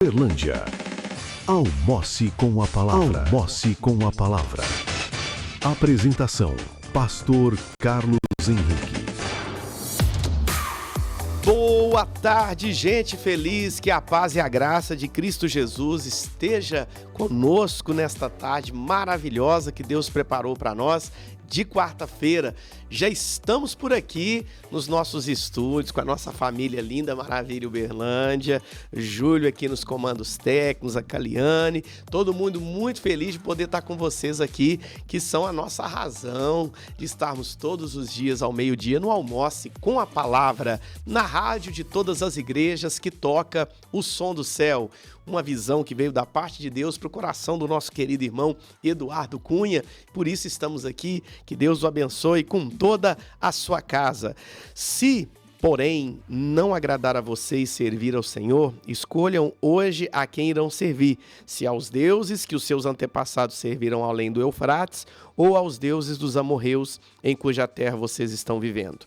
Uberlândia. Almoce com a palavra. Almoce com a palavra. Apresentação: Pastor Carlos Henrique. Boa tarde, gente feliz, que a paz e a graça de Cristo Jesus esteja conosco nesta tarde maravilhosa que Deus preparou para nós de quarta-feira. Já estamos por aqui nos nossos estúdios com a nossa família linda, maravilha Uberlândia, Júlio aqui nos comandos técnicos, a Caliane, todo mundo muito feliz de poder estar com vocês aqui, que são a nossa razão de estarmos todos os dias ao meio-dia no Almoce com a Palavra, na rádio de todas as igrejas que toca o som do céu. Uma visão que veio da parte de Deus para o coração do nosso querido irmão Eduardo Cunha. Por isso estamos aqui. Que Deus o abençoe com toda a sua casa. Se, porém, não agradar a vocês servir ao Senhor, escolham hoje a quem irão servir. Se aos deuses que os seus antepassados serviram além do Eufrates, ou aos deuses dos amorreus em cuja terra vocês estão vivendo.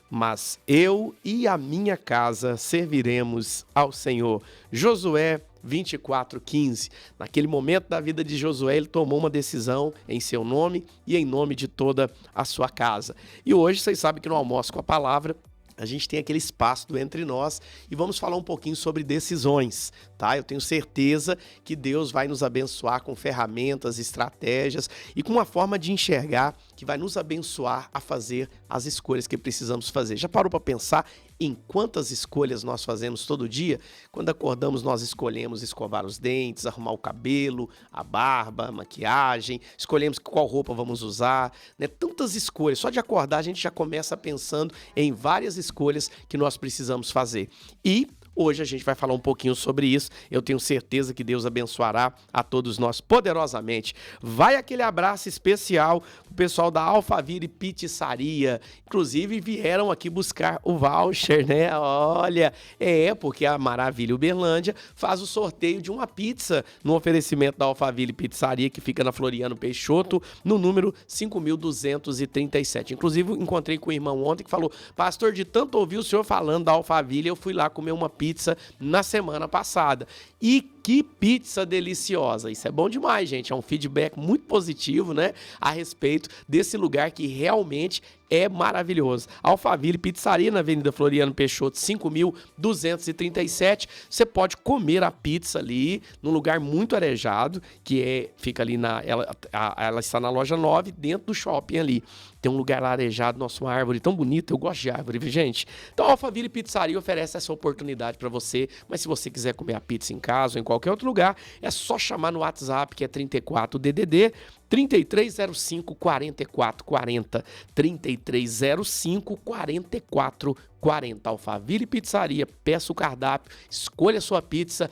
Mas eu e a minha casa serviremos ao Senhor. Josué 24:15. Naquele momento da vida de Josué, ele tomou uma decisão em seu nome e em nome de toda a sua casa. E hoje, vocês sabem que no Almoço com a Palavra, a gente tem aquele espaço do Entre Nós e vamos falar um pouquinho sobre decisões, tá? Eu tenho certeza que Deus vai nos abençoar com ferramentas, estratégias e com uma forma de enxergar que vai nos abençoar a fazer as escolhas que precisamos fazer. Já parou para pensar em quantas escolhas nós fazemos todo dia? Quando acordamos, nós escolhemos escovar os dentes, arrumar o cabelo, a barba, a maquiagem, escolhemos qual roupa vamos usar, né? Tantas escolhas. Só de acordar a gente já começa pensando em várias escolhas que nós precisamos fazer. E hoje a gente vai falar um pouquinho sobre isso. Eu tenho certeza que Deus abençoará a todos nós poderosamente. Vai aquele abraço especial pro pessoal da Alphaville Pizzaria. Inclusive vieram aqui buscar o voucher, né? Olha, porque a Maravilha Uberlândia faz o sorteio de uma pizza no oferecimento da Alphaville Pizzaria, que fica na Floriano Peixoto, no número 5.237. Inclusive encontrei com o irmão ontem que falou: pastor, de tanto ouvir o senhor falando da Alphaville, eu fui lá comer uma pizza na semana passada. E que pizza deliciosa! Isso é bom demais, gente. É um feedback muito positivo, né? A respeito desse lugar que realmente é maravilhoso. Alphaville Pizzaria, na Avenida Floriano Peixoto, 5.237. Você pode comer a pizza ali, num lugar muito arejado, fica ali ela está na loja 9, dentro do shopping ali. Tem um lugar lá arejado, nossa, uma árvore tão bonita. Eu gosto de árvore, viu, gente? Então, a Alphaville Pizzaria oferece essa oportunidade para você, mas se você quiser comer a pizza em casa ou em qualquer outro lugar, é só chamar no WhatsApp, que é 34 DDD 3305 4440, 3305 4440. Alphaville Pizzaria, peça o cardápio, escolha a sua pizza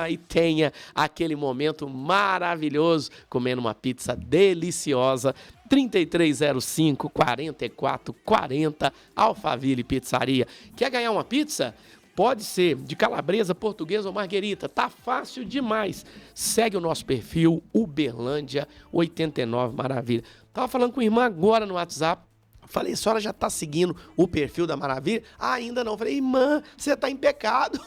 e tenha aquele momento maravilhoso comendo uma pizza deliciosa. 3305 4440, Alphaville Pizzaria. Quer ganhar uma pizza? Pode ser de calabresa, portuguesa ou marguerita. Tá fácil demais. Segue o nosso perfil Uberlândia 89 Maravilha. Tava falando com a irmã agora no WhatsApp. Falei: a senhora já tá seguindo o perfil da Maravilha? Ainda não. Falei: irmã, você tá em pecado.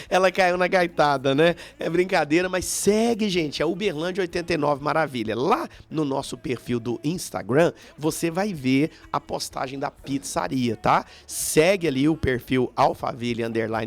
Ela caiu na gaitada, né? É brincadeira, mas segue, gente, é Uberlândia 89 Maravilha. Lá no nosso perfil do Instagram, você vai ver a postagem da pizzaria, tá? Segue ali o perfil Alphaville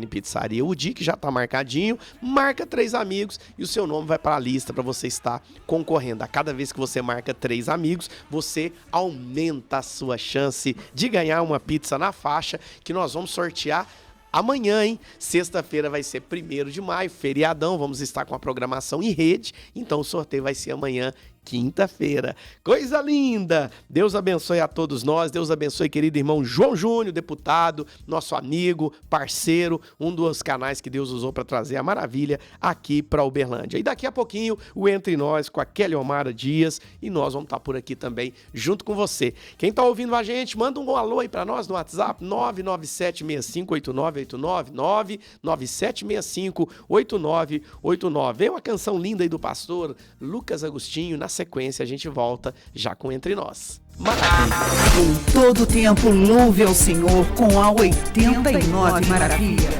_Pizzaria. O dia que já tá marcadinho, marca 3 amigos e o seu nome vai para a lista para você estar concorrendo. A cada vez que você marca 3 amigos, você aumenta a sua chance de ganhar uma pizza na faixa, que nós vamos sortear amanhã, hein? Sexta-feira vai ser 1º de maio, feriadão, vamos estar com a programação em rede, então o sorteio vai ser amanhã, quinta-feira. Coisa linda! Deus abençoe a todos nós, Deus abençoe querido irmão João Júnior, deputado, nosso amigo, parceiro, um dos canais que Deus usou para trazer a Maravilha aqui para Uberlândia. E daqui a pouquinho, o Entre Nós com a Kelly Omara Dias, e nós vamos estar por aqui também, junto com você. Quem está ouvindo a gente, manda um alô aí para nós no WhatsApp, 997658989, 997658989. Vem uma canção linda aí do pastor Lucas Agostinho. Na sequência, a gente volta já com Entre Nós. Maravilha. Em todo tempo, louve ao Senhor com a 89 Maravilha.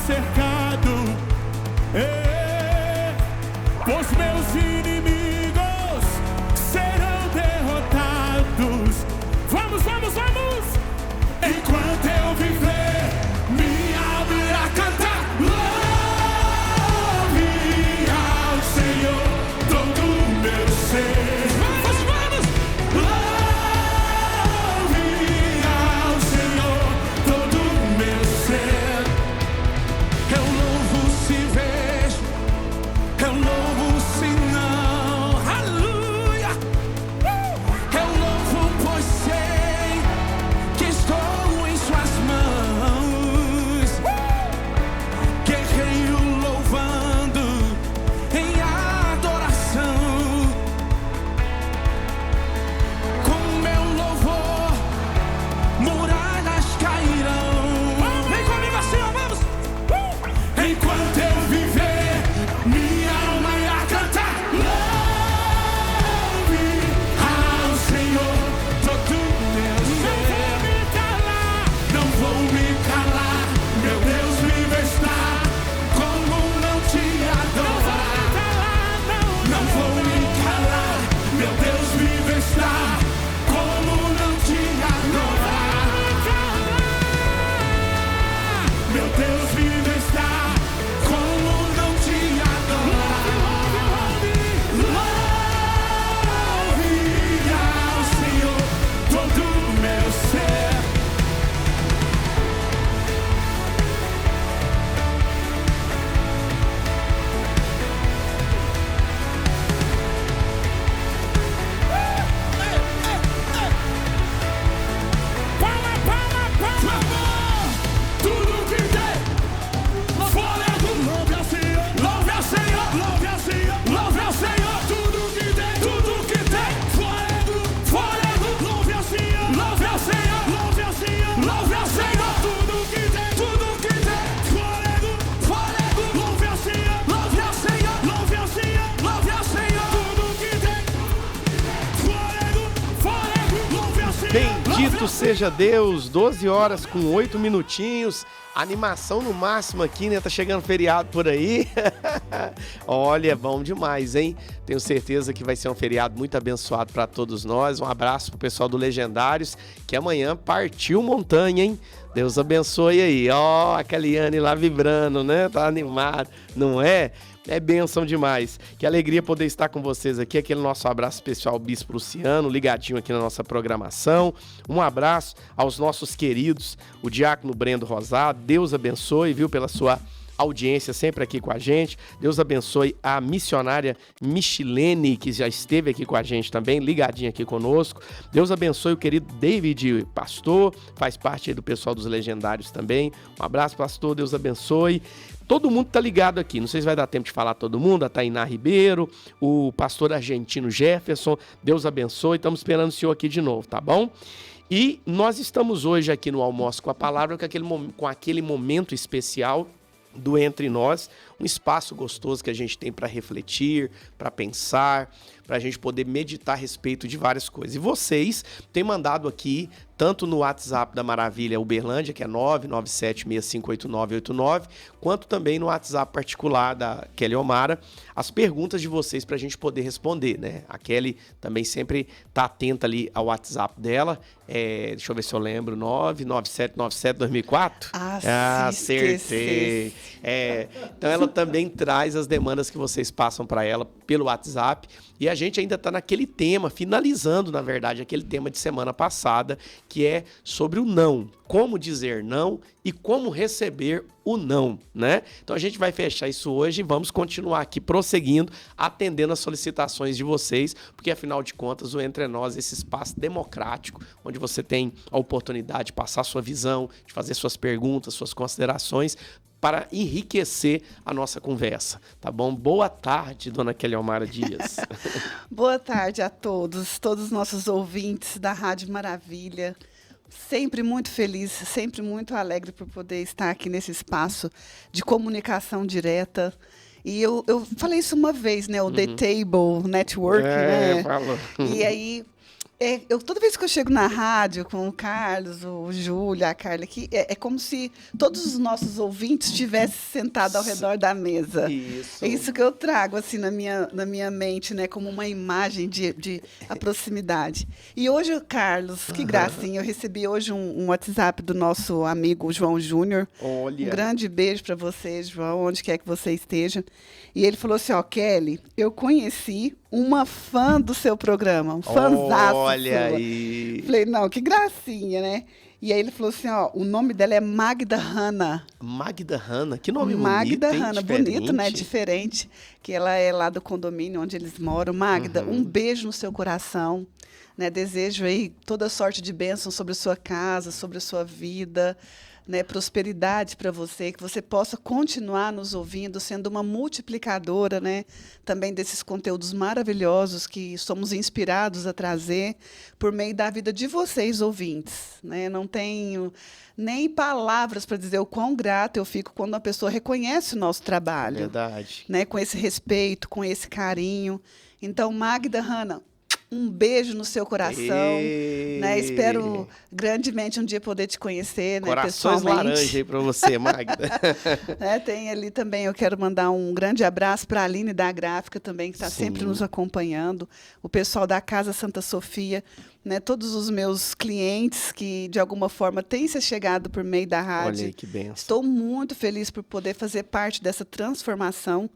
cercado, os meus inimigos serão derrotados. Vamos, vamos, vamos! Enquanto eu viver, minha alma irá cantar. Louve ao Senhor todo o meu ser. Vamos, vamos! Louve ao Senhor todo o meu ser. Eu louvo se vejo, eu louvo se não. Aleluia! Eu louvo pois sei que estou em suas mãos. Guerreiro louvando em adoração. Com meu louvor muralhas cairão. Vem comigo assim, ó, vamos! Enquanto eu viver, minha alma irá cantar. Louve ao Senhor todo o meu ser. Não vou me calar, meu Deus vivo está. Como não te adorar? Não vou me calar, meu Deus vivo está. Como não te adorar? Meu Deus vivo está. Como não te adorar? Louve ao Senhor todo o meu ser. Palma, palma, palma! Tudo que tem fôlego, louve ao Senhor, louve ao Senhor, louve ao Senhor, louve ao Senhor. Tudo que tem fôlego, fôlego, louve ao Senhor, louve ao Senhor, louve ao Senhor, louve ao Senhor. Tudo que tem fôlego, fôlego, louve ao Senhor, louve ao Senhor, louve ao Senhor, louve ao Senhor. Tudo que tem fôlego, fôlego, louve ao Senhor. Bendito seja Deus, 12 horas com 8 minutinhos, animação no máximo aqui, né? Tá chegando feriado por aí. Olha, bom demais, hein? Tenho certeza que vai ser um feriado muito abençoado para todos nós. Um abraço pro pessoal do Legendários, que amanhã partiu montanha, hein? Deus abençoe aí. Ó, a Caliane lá vibrando, né? Tá animado, não é? É bênção demais. Que alegria poder estar com vocês aqui. Aquele nosso abraço especial ao Bispo Luciano, ligadinho aqui na nossa programação. Um abraço aos nossos queridos, o Diácono Brendo Rosado. Deus abençoe, viu, pela sua audiência sempre aqui com a gente. Deus abençoe a missionária Michilene, que já esteve aqui com a gente também, ligadinha aqui conosco. Deus abençoe o querido David, pastor, faz parte aí do pessoal dos Legendários também. Um abraço, pastor, Deus abençoe. Todo mundo tá ligado aqui, não sei se vai dar tempo de falar todo mundo, a Tainá Ribeiro, o pastor argentino Jefferson, Deus abençoe, estamos esperando o senhor aqui de novo, tá bom? E nós estamos hoje aqui no Almoço com a Palavra, com aquele momento especial do Entre Nós, um espaço gostoso que a gente tem para refletir, para pensar, para a gente poder meditar a respeito de várias coisas. E vocês têm mandado aqui, tanto no WhatsApp da Maravilha Uberlândia, que é 997658989, quanto também no WhatsApp particular da Kelly Omara, as perguntas de vocês para a gente poder responder, né? A Kelly também sempre está atenta ali ao WhatsApp dela. Deixa eu ver se eu lembro, 997972004. Acertei. Então ela também traz as demandas que vocês passam para ela pelo WhatsApp. E a gente ainda está naquele tema, finalizando, na verdade, aquele tema de semana passada, que é sobre o não. Como dizer não e como receber o não, né? Então a gente vai fechar isso hoje e vamos continuar aqui prosseguindo, atendendo as solicitações de vocês, porque afinal de contas o Entre Nós é esse espaço democrático, onde você tem a oportunidade de passar sua visão, de fazer suas perguntas, suas considerações, para enriquecer a nossa conversa, tá bom? Boa tarde, dona Kelly Omara Dias. Boa tarde a todos os nossos ouvintes da Rádio Maravilha. Sempre muito feliz, sempre muito alegre por poder estar aqui nesse espaço de comunicação direta. E eu falei isso uma vez, né? O The Table Network, né? Falou. E aí Toda vez que eu chego na rádio com o Carlos, o Júlio, a Carla aqui, é como se todos os nossos ouvintes estivessem sentados ao redor da mesa. Isso. É isso que eu trago assim na minha mente, né, como uma imagem de a proximidade. E hoje, Carlos, que gracinha, eu recebi hoje um WhatsApp do nosso amigo João Júnior. Olha. Um grande beijo para você, João, onde quer que você esteja. E ele falou assim, ó, Kelly, eu conheci uma fã do seu programa, um fãzaço. Olha sua. aí. Falei, não, que gracinha, né? E aí ele falou assim, ó, o nome dela é Magda Hanna. Magda Hanna, que nome Magda bonito, hein? Hanna, bonito, né? Diferente, que ela é lá do condomínio onde eles moram. Magda, um beijo no seu coração, né? Desejo aí toda sorte de bênção sobre a sua casa, sobre a sua vida, né, prosperidade para você, que você possa continuar nos ouvindo, sendo uma multiplicadora, né, também desses conteúdos maravilhosos que somos inspirados a trazer por meio da vida de vocês, ouvintes. Né? Não tenho nem palavras para dizer o quão grata eu fico quando uma pessoa reconhece o nosso trabalho. Verdade. Né, com esse respeito, com esse carinho. Então, Magda Hanna, um beijo no seu coração, né? Espero grandemente um dia poder te conhecer, né, Corações pessoalmente. laranja aí para você, Magda. Tem ali também, eu quero mandar um grande abraço para a Aline da Gráfica também, que está sempre nos acompanhando, o pessoal da Casa Santa Sofia, né, todos os meus clientes que, de alguma forma, têm se chegado por meio da rádio. Olha aí, que benção. Estou muito feliz por poder fazer parte dessa transformação.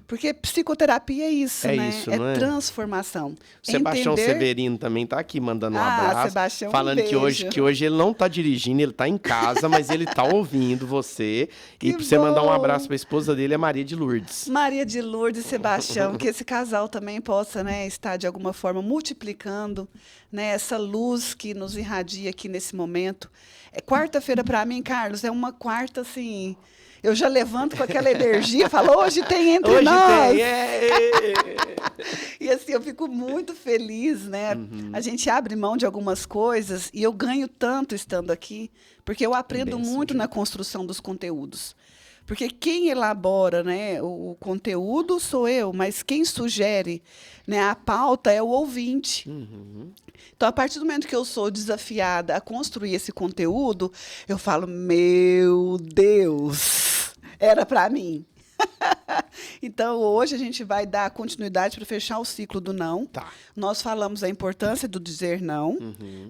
Porque psicoterapia é isso, né? Isso, não é? Transformação. O Sebastião Severino também está aqui mandando um abraço. Sebastião, falando um beijo. que hoje ele não está dirigindo, ele está em casa, mas ele está ouvindo você. Que e para você mandar um bom. abraço para a esposa dele, é Maria de Lourdes. Maria de Lourdes e Sebastião, que esse casal também possa, né, estar de alguma forma multiplicando, né, essa luz que nos irradia aqui nesse momento. Quarta-feira para mim, Carlos, é uma quarta assim. Eu já levanto com aquela energia, falo, hoje tem entre hoje nós. Tem, E assim, eu fico muito feliz, né? A gente abre mão de algumas coisas e eu ganho tanto estando aqui, porque eu aprendo muito na construção dos conteúdos. Porque quem elabora, né, o conteúdo sou eu, mas quem sugere, né, a pauta é o ouvinte. Então, a partir do momento que eu sou desafiada a construir esse conteúdo, eu falo, meu Deus, era para mim. Então, hoje a gente vai dar continuidade para fechar o ciclo do não. Tá. Nós falamos da importância do dizer não.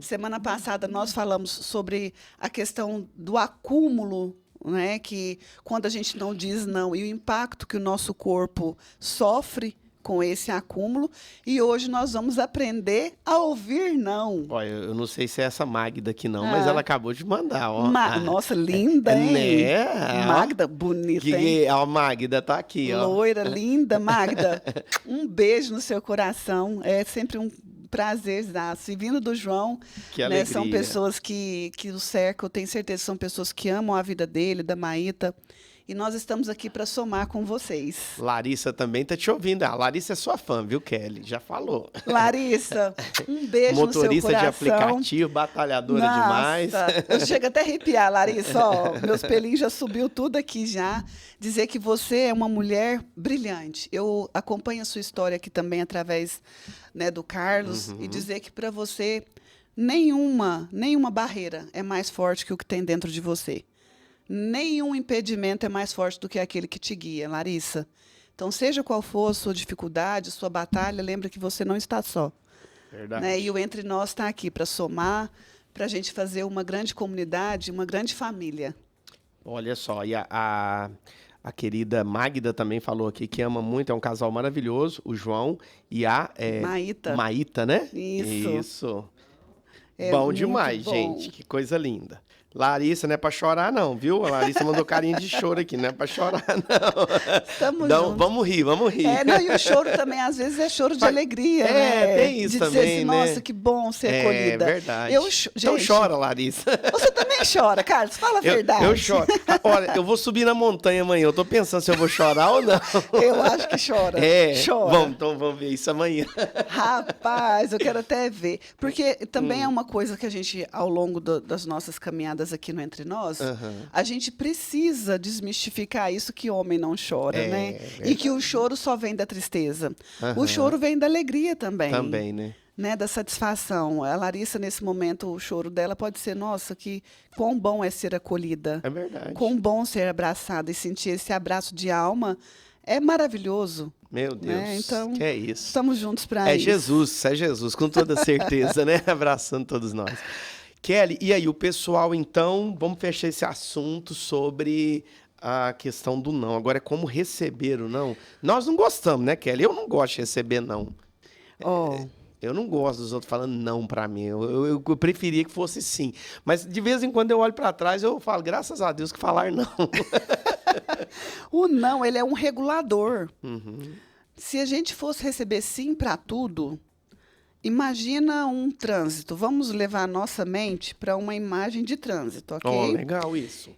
Semana passada, nós falamos sobre a questão do acúmulo, né, que quando a gente não diz não e o impacto que o nosso corpo sofre com esse acúmulo. E hoje nós vamos aprender a ouvir não. Olha, eu não sei se é essa Magda aqui não, mas ela acabou de mandar, ó. Nossa, linda, hein? Né? Magda, bonita, hein? A Magda tá aqui, ó. Loira, linda, Magda. Um beijo no seu coração. É sempre um prazer. E vindo do João, Que né, alegria. são pessoas que o cercam, eu tenho certeza que são pessoas que amam a vida dele, da Maíta. E nós estamos aqui para somar com vocês. Larissa também tá te ouvindo. A Larissa é sua fã, viu, Kelly? Já falou. Larissa, um beijo no seu Motorista de coração. aplicativo, batalhadora demais. Eu chego até a arrepiar, Larissa. Ó, meus pelinhos já subiu tudo aqui já. Dizer que você é uma mulher brilhante. Eu acompanho a sua história aqui também através, né, do Carlos. E dizer que para você nenhuma barreira é mais forte que o que tem dentro de você. Nenhum impedimento é mais forte do que aquele que te guia, Larissa. Então, seja qual for a sua dificuldade, sua batalha, lembra que você não está só. Verdade. Né? E o Entre Nós está aqui para somar, para a gente fazer uma grande comunidade, uma grande família. Olha só, e a querida Magda também falou aqui que ama muito, é um casal maravilhoso, o João e a Maíta. Maíta, né? Isso. É bom muito demais, bom. gente. Que coisa linda. Larissa, não é pra chorar, não, viu? A Larissa mandou carinha de choro aqui, não é pra chorar, não. Estamos Então, juntos. vamos rir, vamos rir. Não, e o choro também, às vezes, é choro de alegria, né? tem isso de também, dizer assim, né? nossa, que bom ser acolhida. É verdade. Então Gente, chora, Larissa. Você também chora, Carlos, fala a verdade. Eu choro. Olha, eu vou subir na montanha amanhã, eu tô pensando se eu vou chorar ou não. Eu acho que chora. Chora. Então vamos ver isso amanhã. Rapaz, eu quero até ver. Porque também é uma coisa que a gente, ao longo das nossas caminhadas aqui no Entre Nós, a gente precisa desmistificar isso que homem não chora, né? Verdade. E que o choro só vem da tristeza. O choro vem da alegria também. Também, né? né, da satisfação. A Larissa, nesse momento, o choro dela pode ser, nossa, que quão bom é ser acolhida. É verdade. Quão bom ser abraçada e sentir esse abraço de alma. É maravilhoso. Meu Deus, Né? Então, que é isso. estamos juntos para isso. É Jesus, com toda certeza, né? Abraçando todos nós. Kelly, e aí, o pessoal, então, vamos fechar esse assunto sobre a questão do não. Agora é como receber o não. Nós não gostamos, né, Kelly? Eu não gosto de receber não. Ó, Eu não gosto dos outros falando não pra mim. Eu preferia que fosse sim. Mas de vez em quando eu olho pra trás e eu falo, graças a Deus que falar não. o não, ele é um regulador. Uhum. Se a gente fosse receber sim para tudo, imagina um trânsito. Vamos levar a nossa mente para uma imagem de trânsito, ok? Oh, legal isso.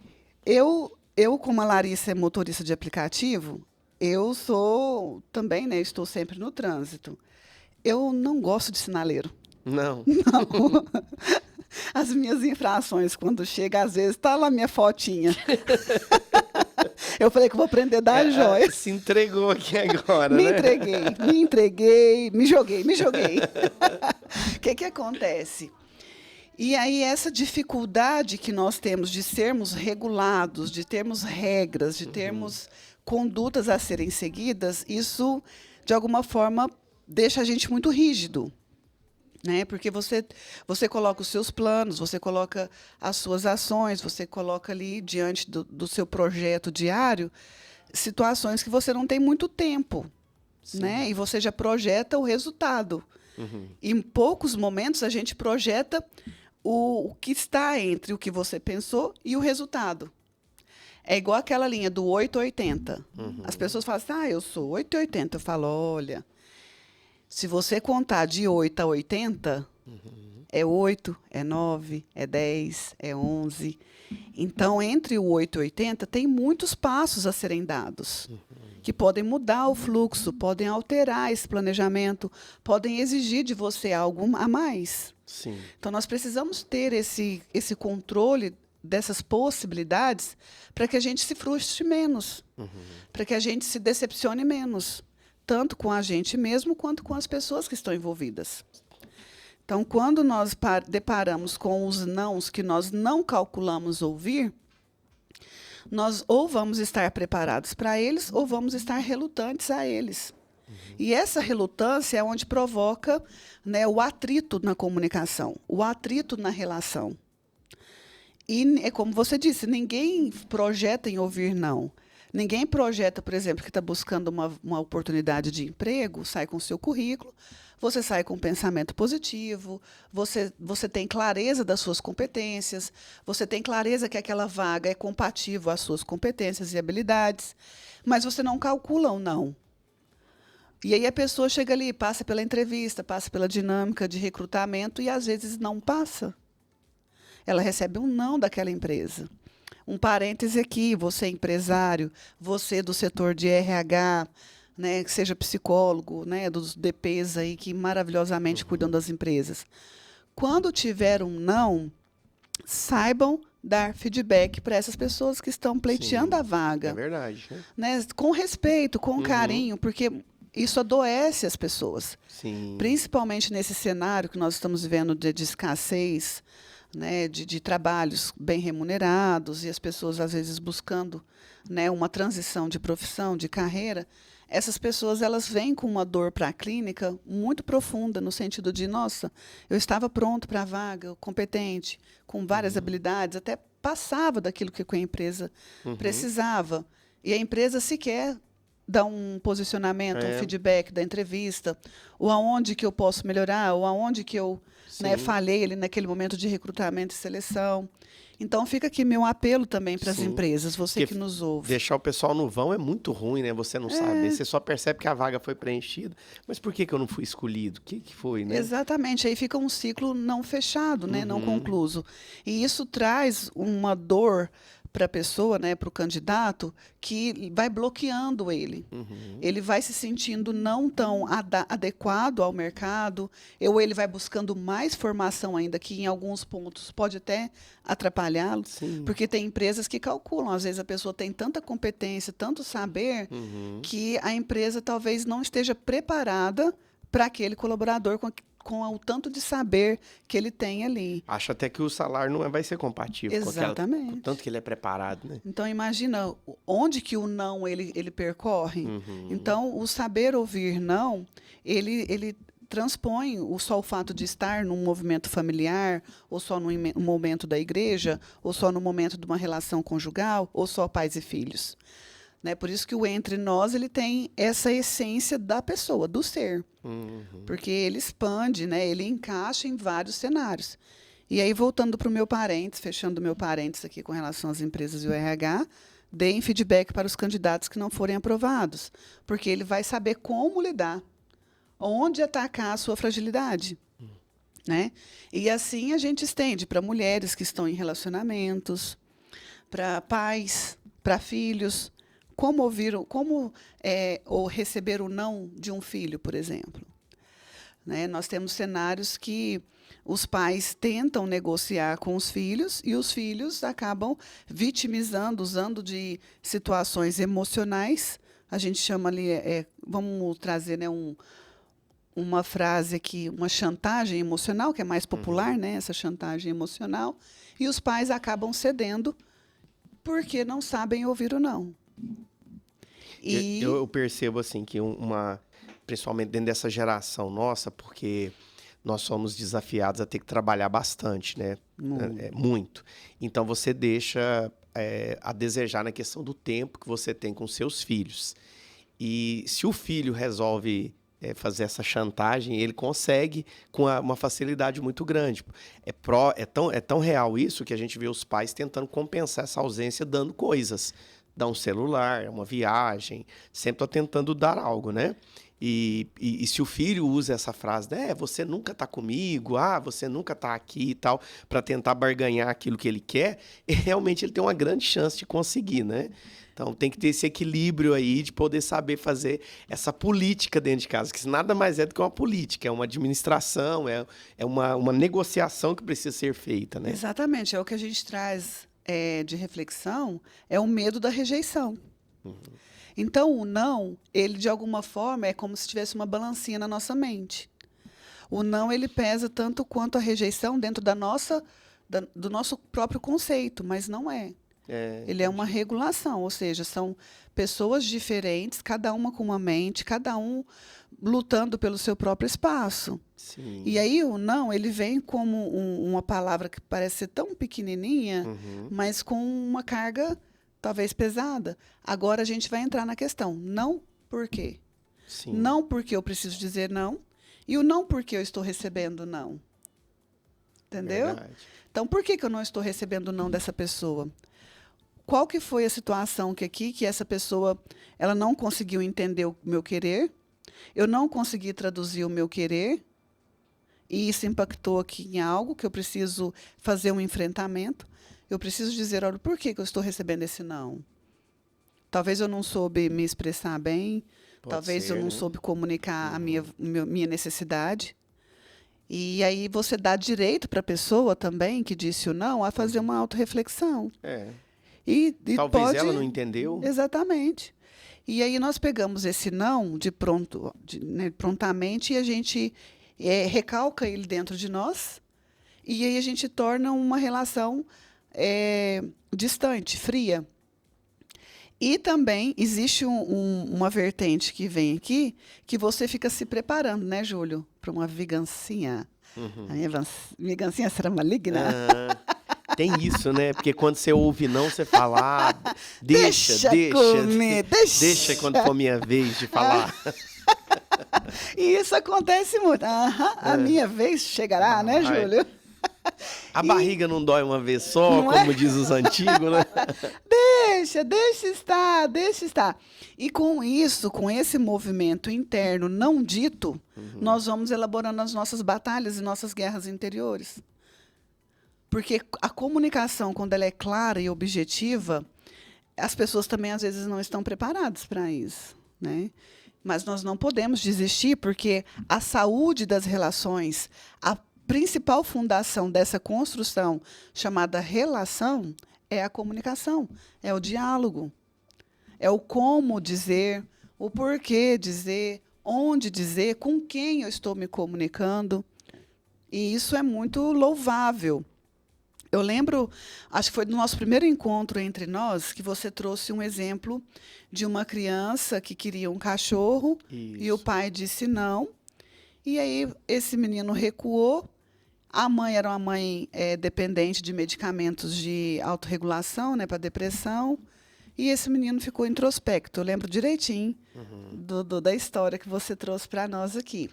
Eu, como a Larissa é motorista de aplicativo, eu sou também, né? Estou sempre no trânsito. Eu não gosto de sinaleiro. Não. Não. As minhas infrações, quando chega, às vezes, tá lá minha fotinha. Eu falei que vou aprender da joia. Se entregou aqui agora, Me né? entreguei, me joguei. O que acontece? E aí, essa dificuldade que nós temos de sermos regulados, de termos regras, de termos condutas a serem seguidas, isso, de alguma forma, deixa a gente muito rígido. Né? Porque você coloca os seus planos, você coloca as suas ações, você coloca ali diante do seu projeto diário situações que você não tem muito tempo, né? E você já projeta o resultado. E em poucos momentos a gente projeta o que está entre o que você pensou e o resultado. É igual aquela linha do 880. As pessoas falam assim, eu sou 880. Eu falo, olha... Se você contar de 8 a 80, é 8, é 9, é 10, é 11. Então, entre o 8 e 80, tem muitos passos a serem dados, que podem mudar o fluxo, podem alterar esse planejamento, podem exigir de você algo a mais. Sim. Então, nós precisamos ter esse controle dessas possibilidades para que a gente se frustre menos, para que a gente se decepcione menos. Tanto com a gente mesmo, quanto com as pessoas que estão envolvidas. Então, quando nós deparamos com os nãos que nós não calculamos ouvir, nós ou vamos estar preparados para eles, ou vamos estar relutantes a eles. E essa relutância é onde provoca, né, o atrito na comunicação, o atrito na relação. E é como você disse, ninguém projeta em ouvir não. Ninguém projeta, por exemplo, que está buscando uma oportunidade de emprego, sai com o seu currículo, você sai com um pensamento positivo, você tem clareza das suas competências, você tem clareza que aquela vaga é compatível às suas competências e habilidades, mas você não calcula o não. E aí a pessoa chega ali, passa pela entrevista, passa pela dinâmica de recrutamento e, às vezes, não passa. Ela recebe um não daquela empresa. Um parêntese aqui, você é empresário, você do setor de RH, né, que seja psicólogo, né, dos DPs aí que maravilhosamente cuidam das empresas. Quando tiver um não, saibam dar feedback para essas pessoas que estão pleiteando a vaga. É verdade. Né, com respeito, com carinho, porque isso adoece as pessoas. Sim. Principalmente nesse cenário que nós estamos vivendo de escassez, né, de trabalhos bem remunerados e as pessoas, às vezes, buscando, né, uma transição de profissão, de carreira, essas pessoas elas vêm com uma dor para a clínica muito profunda, no sentido de, nossa, eu estava pronto para a vaga, competente, com várias habilidades, até passava daquilo que a empresa precisava. E a empresa sequer dá um posicionamento, um feedback da entrevista, ou aonde que eu posso melhorar, ou aonde que eu, né, falhei ali naquele momento de recrutamento e seleção. Então, fica aqui meu apelo também para as empresas, você que nos ouve. Deixar o pessoal no vão é muito ruim, né? Você não sabe, você só percebe que a vaga foi preenchida. Mas por que eu não fui escolhido? O que foi, né? Exatamente, aí fica um ciclo não fechado, né, não concluso. E isso traz uma dor para a pessoa, né, para o candidato, que vai bloqueando ele. Ele vai se sentindo não tão adequado ao mercado, ou ele vai buscando mais formação ainda, que em alguns pontos pode até atrapalhá-lo, porque tem empresas que calculam, às vezes a pessoa tem tanta competência, tanto saber, que a empresa talvez não esteja preparada para aquele colaborador com o tanto de saber que ele tem ali. Acho até que o salário não vai ser compatível Exatamente. com o tanto que ele é preparado, né? Então, imagina onde que o não ele percorre. Então, o saber ouvir não, ele transpõe só o fato de estar num movimento familiar, ou só no momento da igreja, ou só no momento de uma relação conjugal, ou só pais e filhos. Né? Por isso que o entre nós ele tem essa essência da pessoa, do ser. Porque ele expande, né? Ele encaixa em vários cenários. E aí, voltando para o meu parênteses, fechando o meu parênteses aqui com relação às empresas e o RH, deem feedback para os candidatos que não forem aprovados, porque ele vai saber como lidar, onde atacar a sua fragilidade. Né? E assim a gente estende para mulheres que estão em relacionamentos, para pais, para filhos, como ou receber o não de um filho, por exemplo. Né? Nós temos cenários que os pais tentam negociar com os filhos e os filhos acabam vitimizando, usando de situações emocionais. A gente chama ali, vamos trazer, né, uma frase aqui, uma chantagem emocional, que é mais popular, né, essa chantagem emocional, e os pais acabam cedendo porque não sabem ouvir o não. E Eu percebo assim que principalmente dentro dessa geração nossa, porque nós somos desafiados a ter que trabalhar bastante, né? Muito. Então você deixa a desejar na questão do tempo que você tem com seus filhos. E se o filho resolve fazer essa chantagem, ele consegue com uma facilidade muito grande. É tão real isso que a gente vê os pais tentando compensar essa ausência dando coisas. Dar um celular, uma viagem, sempre tô tentando dar algo, né? E se o filho usa essa frase, né? Você nunca tá comigo, você nunca tá aqui e tal, para tentar barganhar aquilo que ele quer, realmente ele tem uma grande chance de conseguir, né? Então tem que ter esse equilíbrio aí de poder saber fazer essa política dentro de casa, que isso nada mais é do que uma política, é uma administração, é uma negociação que precisa ser feita, né? Exatamente, é o que a gente traz de reflexão, é o medo da rejeição. Então, o não, ele de alguma forma é como se tivesse uma balancinha na nossa mente. O não, ele pesa tanto quanto a rejeição dentro do nosso próprio conceito, mas não é. Ele é uma regulação, ou seja, são pessoas diferentes, cada uma com uma mente, cada um lutando pelo seu próprio espaço. Sim. E aí o não, ele vem como uma palavra que parece ser tão pequenininha, mas com uma carga talvez pesada. Agora a gente vai entrar na questão, não por quê? Sim. Não porque eu preciso dizer não, e o não porque eu estou recebendo não. Entendeu? Verdade. Então, por que eu não estou recebendo não dessa pessoa? Qual que foi a situação que essa pessoa ela não conseguiu entender o meu querer? Eu não consegui traduzir o meu querer e isso impactou aqui em algo que eu preciso fazer um enfrentamento. Eu preciso dizer, olha, por que eu estou recebendo esse não? Talvez eu não soube me expressar bem, talvez eu não soube comunicar a minha necessidade. E aí você dá direito para a pessoa também, que disse o não, a fazer uma autorreflexão. E talvez ela não entendeu. Exatamente. E aí nós pegamos esse não prontamente e a gente recalca ele dentro de nós. E aí a gente torna uma relação distante, fria. E também existe uma vertente que vem aqui, que você fica se preparando, né, Júlio, para uma vingancinha. A minha vingancinha será maligna? Tem isso, né? Porque quando você ouve não, você fala, deixa quando for minha vez de falar. E isso acontece muito. A minha vez chegará, né, Júlio? A barriga não dói uma vez só, como diz os antigos, né? Deixa estar. E com isso, com esse movimento interno não dito, nós vamos elaborando as nossas batalhas e nossas guerras interiores. Porque a comunicação, quando ela é clara e objetiva, as pessoas também, às vezes, não estão preparadas para isso, né? Mas nós não podemos desistir, porque a saúde das relações, a principal fundação dessa construção chamada relação é a comunicação, é o diálogo, é o como dizer, o porquê dizer, onde dizer, com quem eu estou me comunicando. E isso é muito louvável. Eu lembro, acho que foi no nosso primeiro encontro entre nós, que você trouxe um exemplo de uma criança que queria um cachorro e o pai disse não. E aí esse menino recuou. A mãe era uma mãe dependente de medicamentos de autorregulação, né, para depressão. E esse menino ficou introspecto. Eu lembro direitinho da história que você trouxe para nós aqui.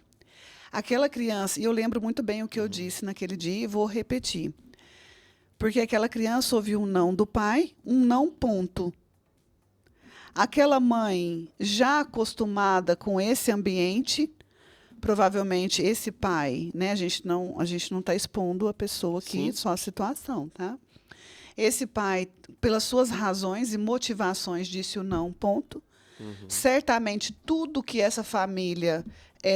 Aquela criança, e eu lembro muito bem o que eu disse naquele dia e vou repetir. Porque aquela criança ouviu um não do pai, um não ponto. Aquela mãe, já acostumada com esse ambiente, provavelmente esse pai, né, a gente não está expondo a pessoa aqui, só a situação, tá? Esse pai, pelas suas razões e motivações, disse o não, ponto. Certamente, tudo que essa família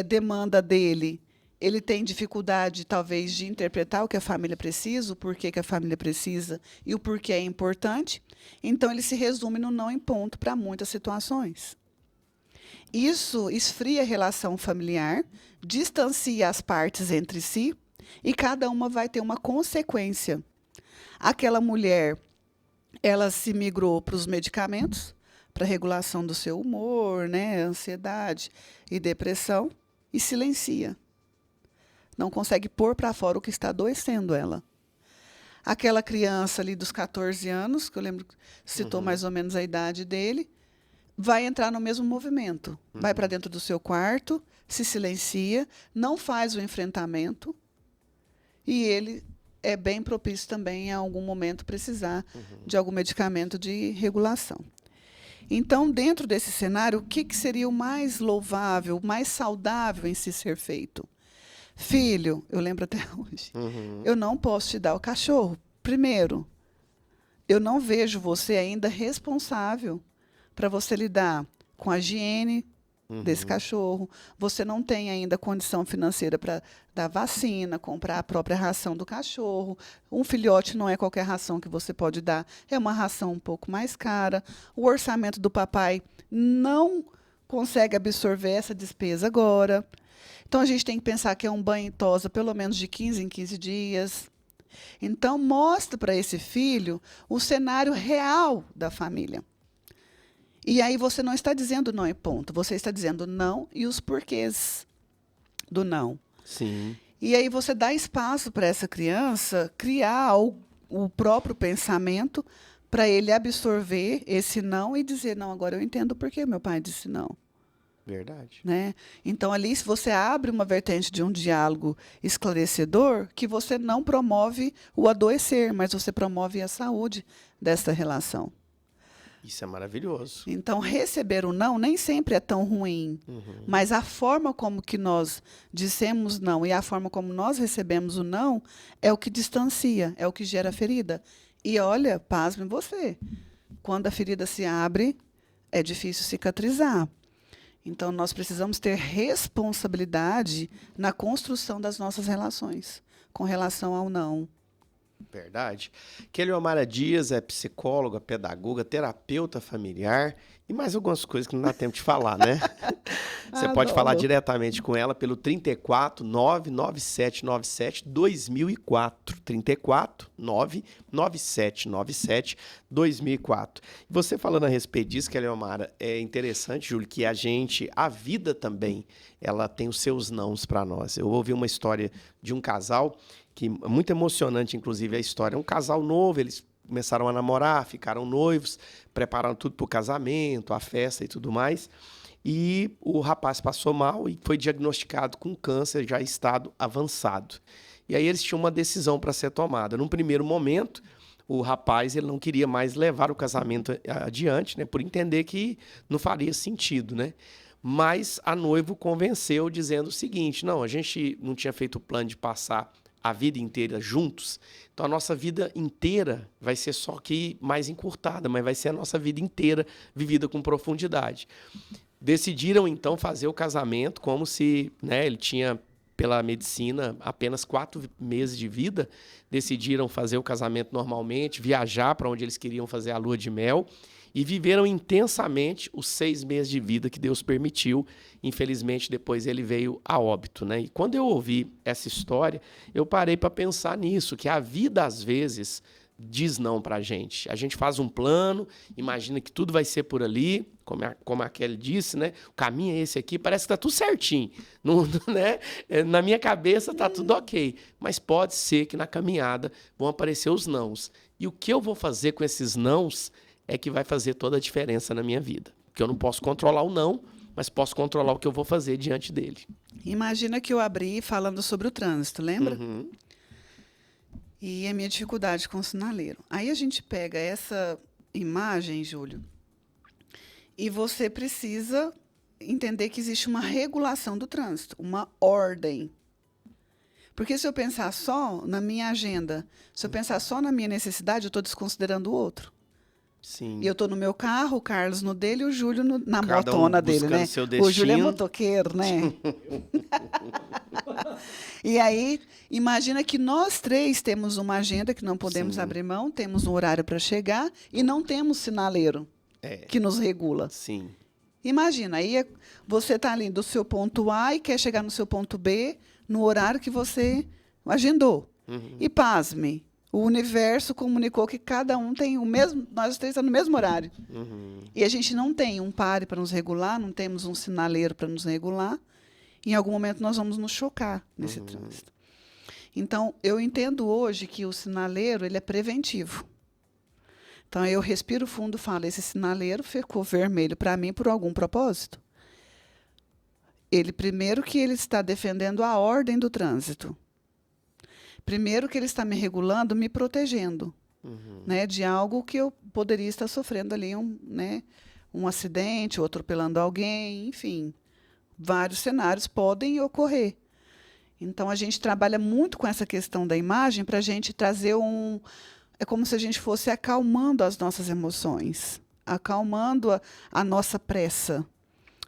demanda dele, ele tem dificuldade, talvez, de interpretar o que a família precisa, o porquê que a família precisa e o porquê é importante. Então, ele se resume no não em ponto para muitas situações. Isso esfria a relação familiar, distancia as partes entre si e cada uma vai ter uma consequência. Aquela mulher, ela se migrou para os medicamentos, para a regulação do seu humor, né, ansiedade e depressão, e silencia. Não consegue pôr para fora o que está adoecendo ela. Aquela criança ali dos 14 anos, que eu lembro que citou mais ou menos a idade dele, vai entrar no mesmo movimento. Vai para dentro do seu quarto, se silencia, não faz o enfrentamento, e ele é bem propício também, em algum momento, precisar de algum medicamento de regulação. Então, dentro desse cenário, o que seria o mais louvável, o mais saudável em se ser feito? Filho, eu lembro até hoje, eu não posso te dar o cachorro. Primeiro, eu não vejo você ainda responsável para você lidar com a higiene desse cachorro. Você não tem ainda condição financeira para dar vacina, comprar a própria ração do cachorro. Um filhote não é qualquer ração que você pode dar. É uma ração um pouco mais cara. O orçamento do papai não consegue absorver essa despesa agora. Então, a gente tem que pensar que é um banho e tosa pelo menos de 15 em 15 dias. Então, mostra para esse filho o cenário real da família. E aí você não está dizendo não e ponto. Você está dizendo não e os porquês do não. Sim. E aí você dá espaço para essa criança criar o próprio pensamento para ele absorver esse não e dizer, não, agora eu entendo por que meu pai disse não. Verdade. Né? Então, ali, se você abre uma vertente de um diálogo esclarecedor, que você não promove o adoecer, mas você promove a saúde dessa relação. Isso é maravilhoso. Então, receber o não nem sempre é tão ruim, mas a forma como que nós dissemos não e a forma como nós recebemos o não é o que distancia, é o que gera ferida. E olha, pasme você, quando a ferida se abre, é difícil cicatrizar. Então, nós precisamos ter responsabilidade na construção das nossas relações, com relação ao não. Verdade. Keliomara Dias é psicóloga, pedagoga, terapeuta familiar e mais algumas coisas que não dá tempo de falar, né? Você pode falar diretamente com ela pelo 34 99797 2004. 34 99797 2004. E você falando a respeito disso, Keliomara, é interessante, Júlio, que a vida também, ela tem os seus nãos para nós. Eu ouvi uma história de um casal que é muito emocionante, inclusive, a história. É um casal novo, eles começaram a namorar, ficaram noivos, prepararam tudo para o casamento, a festa e tudo mais. E o rapaz passou mal e foi diagnosticado com câncer já em estado avançado. E aí eles tinham uma decisão para ser tomada. Num primeiro momento, o rapaz ele não queria mais levar o casamento adiante, né, por entender que não faria sentido, né? Mas a noiva o convenceu dizendo o seguinte, não, a gente não tinha feito o plano de passar a vida inteira juntos, então a nossa vida inteira vai ser só que mais encurtada, mas vai ser a nossa vida inteira vivida com profundidade. Decidiram, então, fazer o casamento como se, né, ele tinha, pela medicina, apenas 4 meses de vida. Decidiram fazer o casamento normalmente, viajar para onde eles queriam fazer a lua de mel. e viveram intensamente os 6 meses de vida que Deus permitiu. Infelizmente, depois ele veio a óbito, né? E quando eu ouvi essa história, eu parei para pensar nisso, que a vida, às vezes, diz não para a gente. A gente faz um plano, imagina que tudo vai ser por ali, como a Kelly disse, né? O caminho é esse aqui, parece que está tudo certinho. Não, né? Na minha cabeça está tudo ok. Mas pode ser que na caminhada vão aparecer os nãos. E o que eu vou fazer com esses nãos é que vai fazer toda a diferença na minha vida. Porque eu não posso controlar o não, mas posso controlar o que eu vou fazer diante dele. Imagina que eu abri falando sobre o trânsito, lembra? Uhum. E a minha dificuldade com o sinaleiro. Aí a gente pega essa imagem, Júlio, e você precisa entender que existe uma regulação do trânsito, uma ordem. Porque se eu pensar só na minha agenda, se eu pensar só na minha necessidade, eu estou desconsiderando o outro. Sim. E eu estou no meu carro, o Carlos no dele e o Júlio na Cada motona um dele, buscando né? seu O Júlio é destino. motoqueiro, né? E aí, imagina que nós 3 temos uma agenda que não podemos Sim. abrir mão, temos um horário para chegar e não temos sinaleiro que nos regula. Sim. Imagina, aí você está ali do seu ponto A e quer chegar no seu ponto B no horário que você agendou. E pasme, o universo comunicou que cada um tem o mesmo, nós 3 estamos no mesmo horário. E a gente não tem um pare para nos regular, não temos um sinaleiro para nos regular. Em algum momento nós vamos nos chocar nesse trânsito. Então, eu entendo hoje que o sinaleiro ele é preventivo. Então, eu respiro fundo e falo, esse sinaleiro ficou vermelho para mim por algum propósito. Primeiro que ele está defendendo a ordem do trânsito. Primeiro que ele está me regulando, me protegendo, né, de algo que eu poderia estar sofrendo ali, um acidente, ou atropelando alguém, enfim. Vários cenários podem ocorrer. Então, a gente trabalha muito com essa questão da imagem para a gente trazer É como se a gente fosse acalmando as nossas emoções, acalmando a nossa pressa,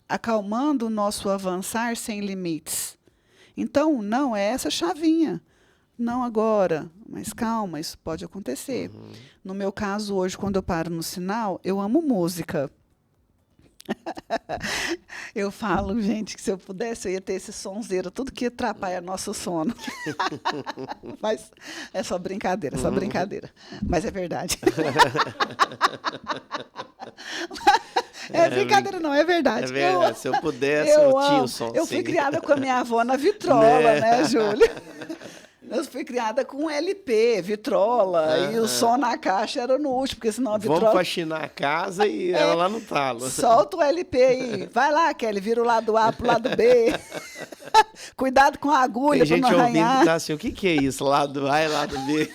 acalmando o nosso avançar sem limites. Então, não é essa chavinha. Não agora, mas calma, isso pode acontecer. No meu caso, hoje, quando eu paro no sinal, eu amo música. Eu falo, gente, que se eu pudesse, eu ia ter esse sonzeiro, tudo que atrapalha nosso sono. Mas é só brincadeira, só brincadeira. Mas é verdade. É brincadeira, não, é verdade. É verdade, se eu pudesse, eu tinha o som. Eu fui criada com a minha avó na vitrola, né, Júlia? Eu fui criada com LP, vitrola, e o som na caixa era no último, porque senão a vitrola... Vamos faxinar a casa e ela lá no talo. Solta o LP aí. Vai lá, Kelly, vira o lado A pro lado B. Cuidado com a agulha para Tem não gente ouvindo arranhar. que tá assim, o que é isso? Lado A e lado B.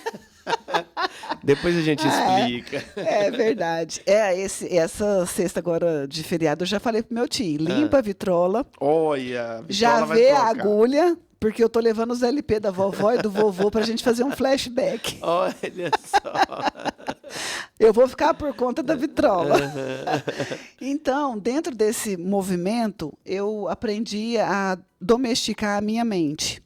Depois a gente explica. É verdade. Essa sexta agora de feriado, eu já falei pro meu tio, limpa a vitrola, Olha, a vitrola já vai vê a trocar. agulha, porque eu tô levando os LP da vovó e do vovô pra gente fazer um flashback. Olha só. Eu vou ficar por conta da vitrola. Então, dentro desse movimento, eu aprendi a domesticar a minha mente.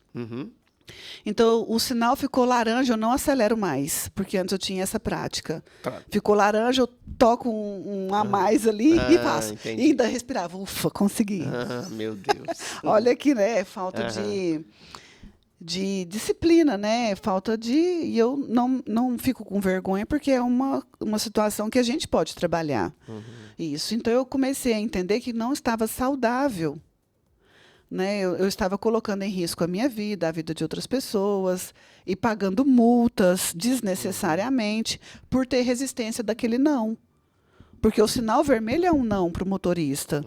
Então, o sinal ficou laranja, eu não acelero mais, porque antes eu tinha essa prática. Tá. Ficou laranja, eu toco um a mais ali e faço. Entendi. E ainda respirava, ufa, consegui. Meu Deus. Olha que, né, falta de disciplina, né? Falta de... E eu não fico com vergonha, porque é uma situação que a gente pode trabalhar. Isso. Então, eu comecei a entender que não estava saudável. Né? Eu estava colocando em risco a minha vida, a vida de outras pessoas, e pagando multas desnecessariamente por ter resistência daquele não. Porque o sinal vermelho é um não para o motorista.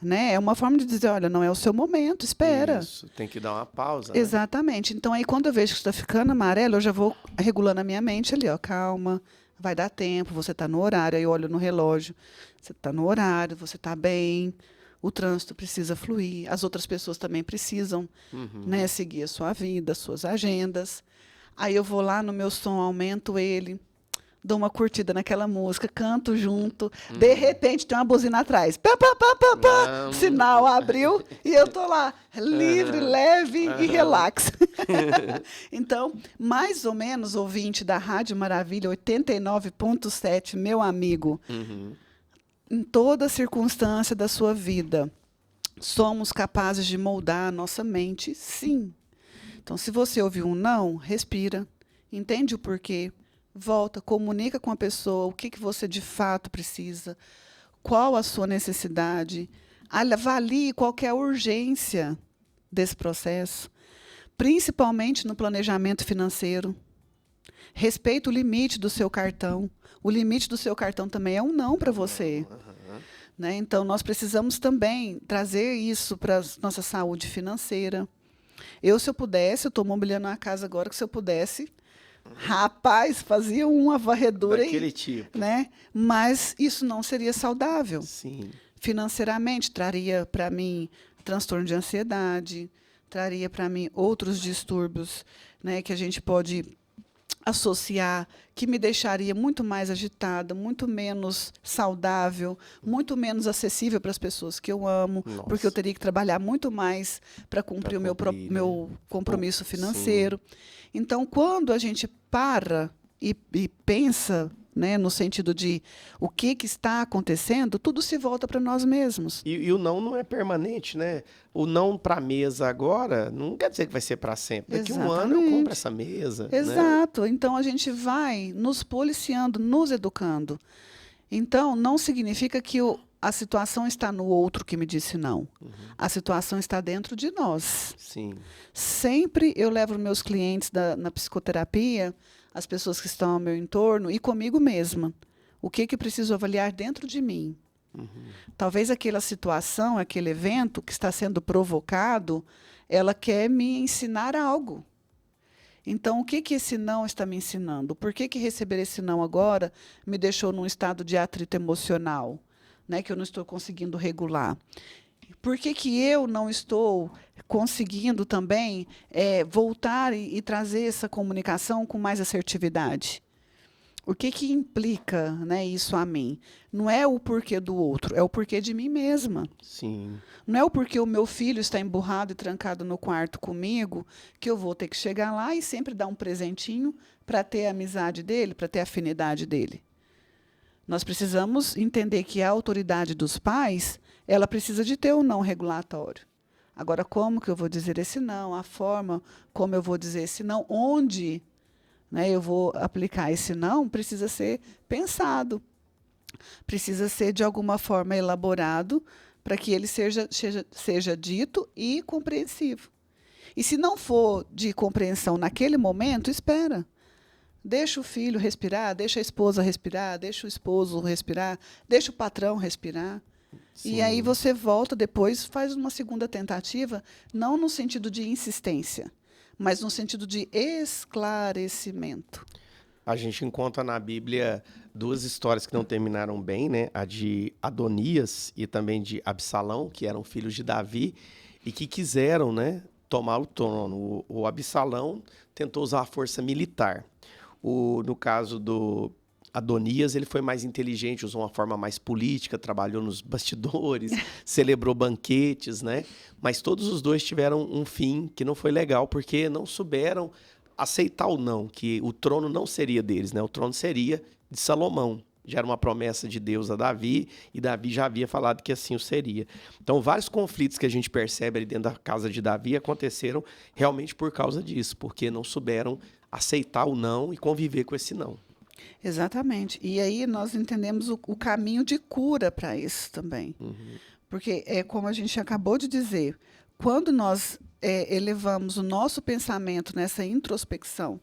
Né? É uma forma de dizer, olha, não é o seu momento, espera. Isso, tem que dar uma pausa. Né? Exatamente. Então, aí, quando eu vejo que está ficando amarelo, eu já vou regulando a minha mente ali, ó, calma, vai dar tempo, você está no horário. Aí eu olho no relógio, você está no horário, você está bem, o trânsito precisa fluir, as outras pessoas também precisam né, seguir a sua vida, as suas agendas. Aí eu vou lá no meu som, aumento ele, dou uma curtida naquela música, canto junto. De repente, tem uma buzina atrás. Pá, pá, pá, pá, pá. Sinal abriu e eu tô lá, livre, leve e relax. Então, mais ou menos, ouvinte da Rádio Maravilha 89.7, meu amigo, em toda circunstância da sua vida, somos capazes de moldar a nossa mente, sim. Então, se você ouvir um não, respira, entende o porquê, volta, comunica com a pessoa o que você de fato precisa, qual a sua necessidade, avalie qual que é a urgência desse processo, principalmente no planejamento financeiro. Respeita o limite do seu cartão. O limite do seu cartão também é um não para você. Né? Então, nós precisamos também trazer isso para a nossa saúde financeira. Se eu pudesse, eu estou mobiliando uma casa agora, que se eu pudesse, rapaz, fazia uma varredura daquele tipo. Né? Mas isso não seria saudável. Sim. Financeiramente, traria para mim transtorno de ansiedade, traria para mim outros distúrbios, né, que a gente pode associar, que me deixaria muito mais agitada, muito menos saudável, muito menos acessível para as pessoas que eu amo, Nossa. porque eu teria que trabalhar muito mais para cumprir o meu compromisso financeiro. Sim. Então, quando a gente para e pensa, né, no sentido de o que está acontecendo, tudo se volta para nós mesmos. E o não é permanente, né? O não para a mesa agora não quer dizer que vai ser para sempre. Daqui Exatamente. Um ano eu compro essa mesa. Exato. Né? Então, a gente vai nos policiando, nos educando. Então, não significa que a situação está no outro que me disse não. A situação está dentro de nós. Sim. Sempre eu levo meus clientes na psicoterapia, as pessoas que estão ao meu entorno, e comigo mesma. O que eu preciso avaliar dentro de mim? Talvez aquela situação, aquele evento que está sendo provocado, ela quer me ensinar algo. Então, o que esse não está me ensinando? Por que receber esse não agora me deixou num estado de atrito emocional, né, que eu não estou conseguindo regular? Por que eu não estou conseguindo também voltar e trazer essa comunicação com mais assertividade? O que implica, né, isso a mim? Não é o porquê do outro, é o porquê de mim mesma. Sim. Não é o porquê o meu filho está emburrado e trancado no quarto comigo que eu vou ter que chegar lá e sempre dar um presentinho para ter a amizade dele, para ter a afinidade dele. Nós precisamos entender que a autoridade dos pais, ela precisa de ter um não regulatório. Agora, como que eu vou dizer esse não? A forma como eu vou dizer esse não? Onde, né, eu vou aplicar esse não precisa ser pensado. Precisa ser, de alguma forma, elaborado para que ele seja dito e compreensivo. E se não for de compreensão naquele momento, espera. Deixa o filho respirar, deixa a esposa respirar, deixa o esposo respirar, deixa o patrão respirar. Sim. E aí você volta depois, faz uma segunda tentativa, não no sentido de insistência, mas no sentido de esclarecimento. A gente encontra na Bíblia duas histórias que não terminaram bem, né? A de Adonias e também de Absalão, que eram filhos de Davi e que quiseram, né, tomar o trono. O Absalão tentou usar a força militar. No caso do Adonias, ele foi mais inteligente, usou uma forma mais política, trabalhou nos bastidores, celebrou banquetes, né? Mas todos os dois tiveram um fim que não foi legal, porque não souberam aceitar o não, que o trono não seria deles, né? O trono seria de Salomão. Já era uma promessa de Deus a Davi, e Davi já havia falado que assim o seria. Então, vários conflitos que a gente percebe ali dentro da casa de Davi aconteceram realmente por causa disso, porque não souberam aceitar o não e conviver com esse não. Exatamente. E aí nós entendemos o caminho de cura para isso também. Porque, como a gente acabou de dizer, quando nós elevamos o nosso pensamento nessa introspecção,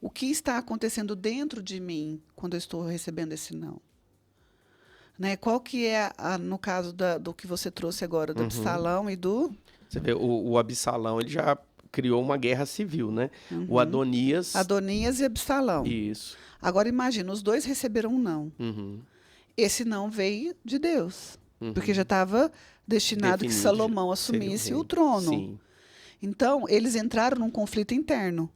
o que está acontecendo dentro de mim quando eu estou recebendo esse não? Né? Qual que é, no caso do que você trouxe agora, do Absalão e do... Você vê, o Absalão, ele já criou uma guerra civil, né? O Adonias... Adonias e Absalão. Isso. Agora, imagina, os dois receberam um não. Esse não veio de Deus, porque já estava destinado que Salomão assumisse o trono. Sim. Então, eles entraram num conflito interno.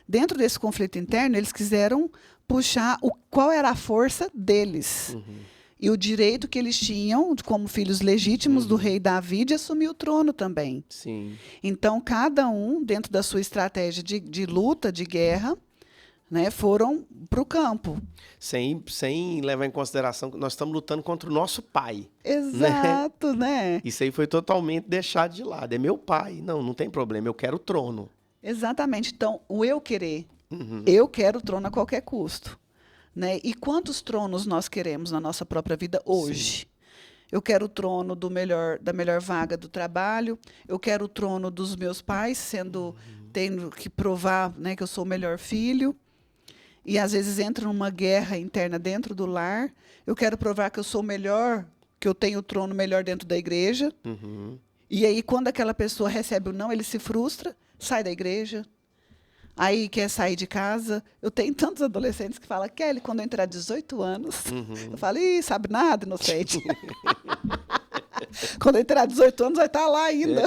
Dentro desse conflito interno, eles quiseram puxar qual era a força deles. E o direito que eles tinham, como filhos legítimos do rei Davi, de assumir o trono também. Sim. Então, cada um, dentro da sua estratégia de luta, de guerra, né, foram para o campo. Sem levar em consideração que nós estamos lutando contra o nosso pai. Exato, né? Isso aí foi totalmente deixado de lado. É meu pai. Não tem problema, eu quero o trono. Exatamente. Então, o eu querer. Eu quero o trono a qualquer custo. Né? E quantos tronos nós queremos na nossa própria vida hoje? Sim. Eu quero o trono da melhor vaga do trabalho, eu quero o trono dos meus pais, tendo que provar, né, que eu sou o melhor filho, e às vezes entra numa guerra interna dentro do lar. Eu quero provar que eu sou o melhor, que eu tenho o trono melhor dentro da igreja. E aí, quando aquela pessoa recebe o não, ele se frustra, sai da igreja. Aí quer sair de casa. Eu tenho tantos adolescentes que falam, Kelly, quando eu entrar 18 anos, eu falo, ih, sabe nada, inocente. Quando eu entrar 18 anos, vai estar lá ainda.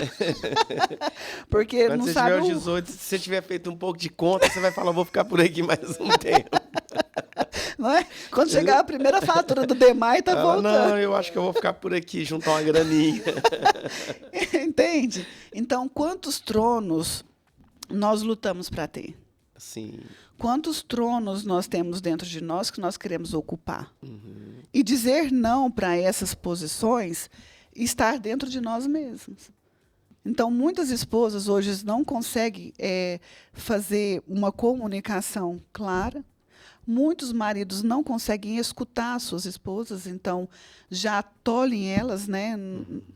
Porque quando não você sabe. Quando você tiver 18, se você tiver feito um pouco de conta, você vai falar, vou ficar por aqui mais um tempo. Não é? Quando chegar a primeira fatura do DEMAI, tá voltando. Não, eu acho que eu vou ficar por aqui, juntar uma graninha. Entende? Então, quantos tronos nós lutamos para ter? Sim. Quantos tronos nós temos dentro de nós que nós queremos ocupar? E dizer não para essas posições, estar dentro de nós mesmos. Então, muitas esposas hoje não conseguem fazer uma comunicação clara. Muitos maridos não conseguem escutar suas esposas, então já tolhem elas, né?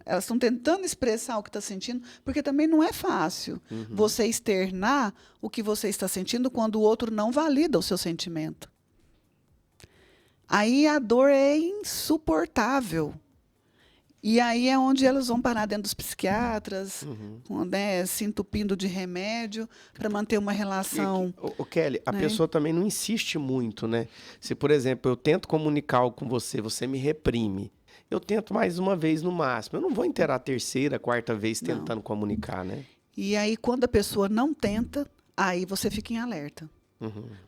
Elas estão tentando expressar o que está sentindo, porque também não é fácil você externar o que você está sentindo quando o outro não valida o seu sentimento. Aí a dor é insuportável. E aí é onde elas vão parar dentro dos psiquiatras, né, se entupindo de remédio para manter uma relação. Kelly, a pessoa também não insiste muito, né? Se, por exemplo, eu tento comunicar algo com você, você me reprime. Eu tento mais uma vez no máximo. Eu não vou inteirar a terceira, quarta vez tentando comunicar, né? E aí, quando a pessoa não tenta, aí você fica em alerta.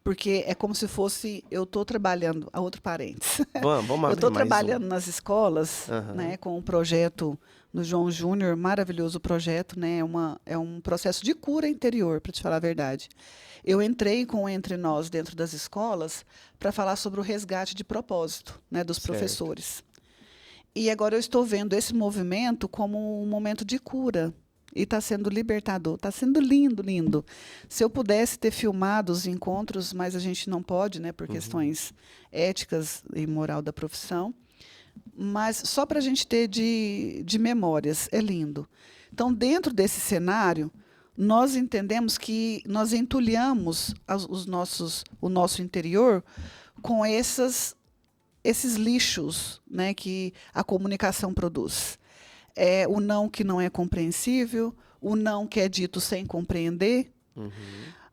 Porque é como se fosse, eu estou trabalhando, a outro parênteses. Vamos eu estou trabalhando nas escolas, né, com um projeto do João Júnior, maravilhoso projeto, né, é um processo de cura interior, para te falar a verdade. Eu entrei com Entre Nós dentro das escolas para falar sobre o resgate de propósito, né, dos professores. E agora eu estou vendo esse movimento como um momento de cura. E está sendo libertador, está sendo lindo, lindo. Se eu pudesse ter filmado os encontros, mas a gente não pode, né, por questões éticas e moral da profissão. Mas só para a gente ter de memórias, é lindo. Então, dentro desse cenário, nós entendemos que nós entulhamos o nosso interior com esses lixos, né, que a comunicação produz. O não que não é compreensível, o não que é dito sem compreender,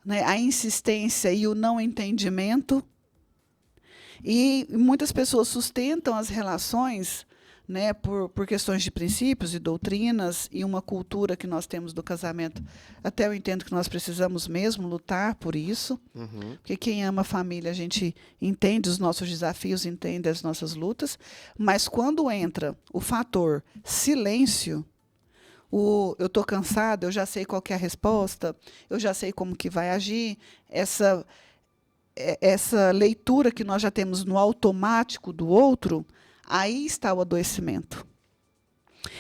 né, a insistência e o não entendimento. E muitas pessoas sustentam as relações, né, por questões de princípios e doutrinas e uma cultura que nós temos do casamento. Até eu entendo que nós precisamos mesmo lutar por isso, porque quem ama a família, a gente entende os nossos desafios, entende as nossas lutas, mas quando entra o fator silêncio, eu estou cansada, eu já sei qual que é a resposta, eu já sei como que vai agir, essa leitura que nós já temos no automático do outro, aí está o adoecimento.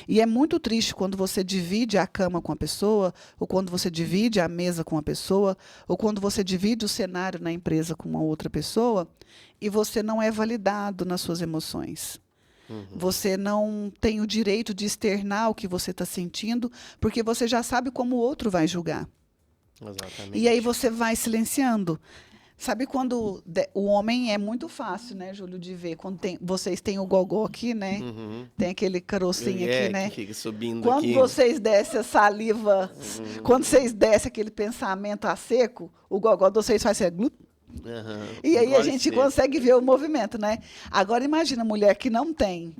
E é muito triste quando você divide a cama com a pessoa, ou quando você divide a mesa com a pessoa, ou quando você divide o cenário na empresa com uma outra pessoa, e você não é validado nas suas emoções. Você não tem o direito de externar o que você está sentindo, porque você já sabe como o outro vai julgar. Exatamente. E aí você vai silenciando. Sabe quando o homem é muito fácil, né, Júlio, de ver. Quando vocês têm o gogó aqui, né? Tem aquele carocinho aqui, né? Que fica subindo quando aqui. Vocês descem a saliva, quando vocês descem aquele pensamento a seco, o gogó de vocês faz assim, glup. E aí a gente consegue ver o movimento, né? Agora imagina a mulher que não tem.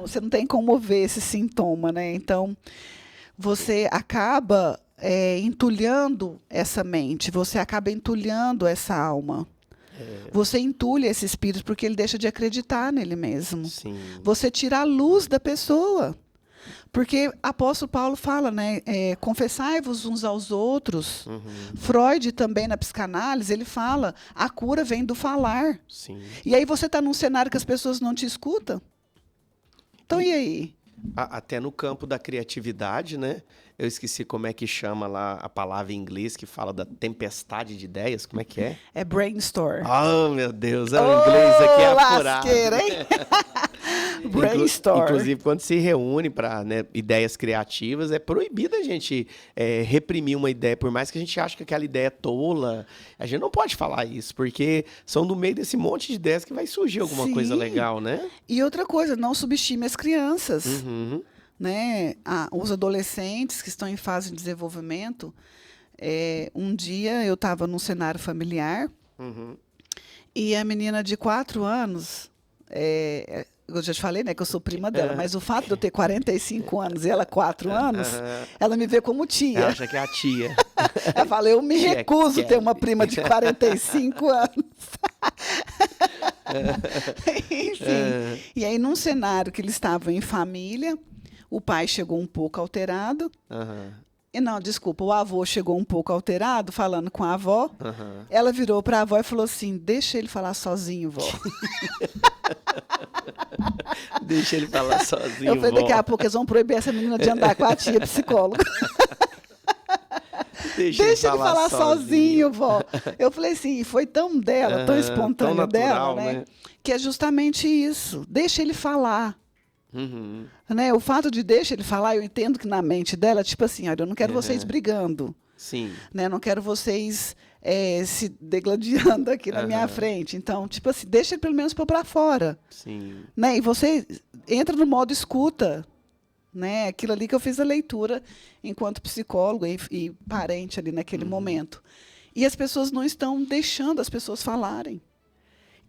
Você não tem como ver esse sintoma, né? Então, você acaba entulhando essa mente, você acaba entulhando essa alma. Você entulha esse espírito porque ele deixa de acreditar nele mesmo. Sim. Você tira a luz da pessoa. Porque apóstolo Paulo fala, né? Confessai-vos uns aos outros. Freud também, na psicanálise, ele fala, a cura vem do falar. Sim. E aí você está num cenário que as pessoas não te escutam. Então, e aí? Até no campo da criatividade, né? Eu esqueci como é que chama lá a palavra em inglês que fala da tempestade de ideias. Como é que é? É brainstorm. Oh, meu Deus, o inglês aqui é apurado. Lasqueira, hein? Brainstorm. Inclusive, quando se reúne para, né, ideias criativas, é proibido a gente reprimir uma ideia, por mais que a gente ache que aquela ideia é tola. A gente não pode falar isso, porque são no meio desse monte de ideias que vai surgir alguma Sim. coisa legal, né? E outra coisa, não subestime as crianças. Né? Os adolescentes que estão em fase de desenvolvimento. Um dia eu estava num cenário familiar e a menina de 4 anos, eu já te falei, né, que eu sou prima dela, mas o fato de eu ter 45 anos e ela 4 anos, ela me vê como tia. Ela acha que é a tia. Ela fala, eu me Tia recuso a ter Kelly. uma prima de 45 anos. Enfim. E aí, num cenário que eles estavam em família, o pai chegou um pouco alterado. E não, desculpa, o avô chegou um pouco alterado, falando com a avó. Ela virou para a avó e falou assim, deixa ele falar sozinho, vó. Deixa ele falar sozinho, Eu falei, vó. daqui a pouco eles vão proibir essa menina de andar com a tia psicóloga. Deixa ele falar sozinho, vó. Eu falei assim, foi tão dela, tão espontâneo tão natural, dela, né? né? Que é justamente isso. Deixa ele falar. Né? O fato de deixa ele falar, eu entendo que na mente dela, tipo assim, olha, eu não quero vocês brigando. Sim. Né? Não quero vocês se degladiando aqui na minha frente. Então, tipo assim, deixa ele pelo menos pôr para fora. Sim. Né? E você entra no modo escuta. Né? Aquilo ali que eu fiz a leitura enquanto psicólogo e parente ali naquele momento. E as pessoas não estão deixando as pessoas falarem.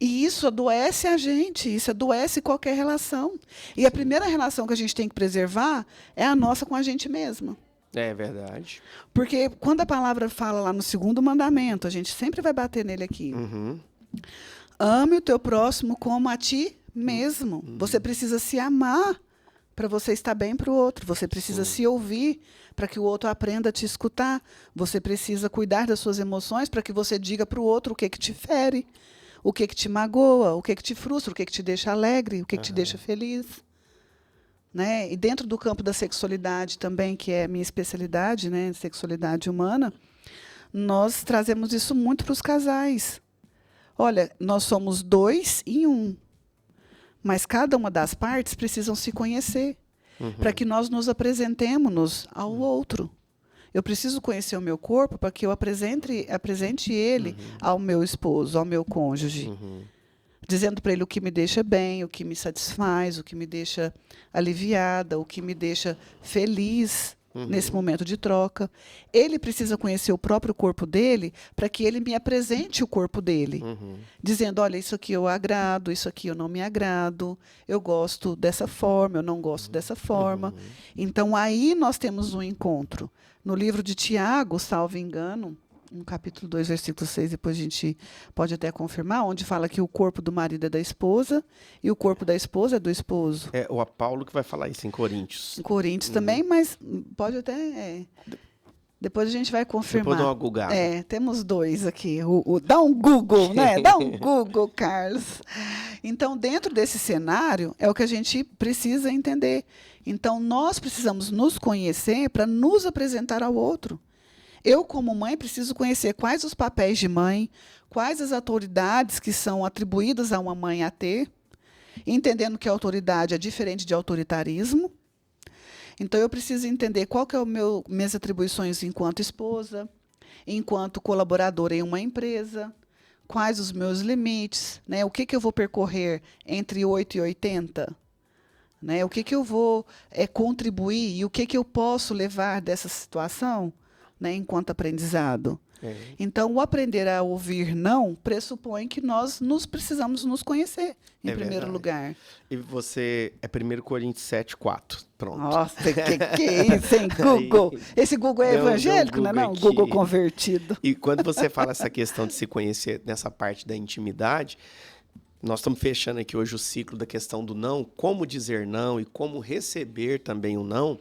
E isso adoece a gente, isso adoece qualquer relação. E a primeira relação que a gente tem que preservar é a nossa com a gente mesma. É verdade. Porque quando a palavra fala lá no 2º mandamento, a gente sempre vai bater nele aqui. Ame o teu próximo como a ti mesmo. Você precisa se amar para você estar bem para o outro. Você precisa se ouvir para que o outro aprenda a te escutar. Você precisa cuidar das suas emoções para que você diga para o outro o que te fere, o que te magoa, o que te frustra, o que te deixa alegre, o que te deixa feliz. Né? E dentro do campo da sexualidade também, que é a minha especialidade, né, sexualidade humana, nós trazemos isso muito para os casais. Olha, nós somos 2 em 1, mas cada uma das partes precisam se conhecer para que nós nos apresentemos ao outro. Eu preciso conhecer o meu corpo para que eu apresente ele ao meu esposo, ao meu cônjuge. Dizendo para ele o que me deixa bem, o que me satisfaz, o que me deixa aliviada, o que me deixa feliz nesse momento de troca. Ele precisa conhecer o próprio corpo dele para que ele me apresente o corpo dele. Dizendo, olha, isso aqui eu agrado, isso aqui eu não me agrado, eu gosto dessa forma, eu não gosto dessa forma. Então, aí nós temos um encontro. No livro de Tiago, salvo engano, no capítulo 2, versículo 6, depois a gente pode até confirmar, onde fala que o corpo do marido é da esposa e o corpo da esposa é do esposo. É o Paulo que vai falar isso em Coríntios. Em Coríntios também, mas pode até... Depois a gente vai confirmar. Depois dá uma googada. Temos 2 aqui. Dá um Google, né? Dá um Google, Carlos. Então, dentro desse cenário, é o que a gente precisa entender. Então, nós precisamos nos conhecer para nos apresentar ao outro. Eu, como mãe, preciso conhecer quais os papéis de mãe, quais as autoridades que são atribuídas a uma mãe a ter, entendendo que a autoridade é diferente de autoritarismo. Então, eu preciso entender qual que é minhas atribuições enquanto esposa, enquanto colaboradora em uma empresa, quais os meus limites, né? O que eu vou percorrer entre 8 e 80, né? O que eu vou contribuir e o que eu posso levar dessa situação, né, enquanto aprendizado. Então, o aprender a ouvir não pressupõe que nós precisamos nos conhecer, em primeiro lugar. E você é 1 Coríntios 7:4. Pronto. Nossa, que é isso, hein? Google. Esse Google é evangélico, Google, não? Google convertido. E quando você fala essa questão de se conhecer nessa parte da intimidade, nós estamos fechando aqui hoje o ciclo da questão do não, como dizer não e como receber também o não.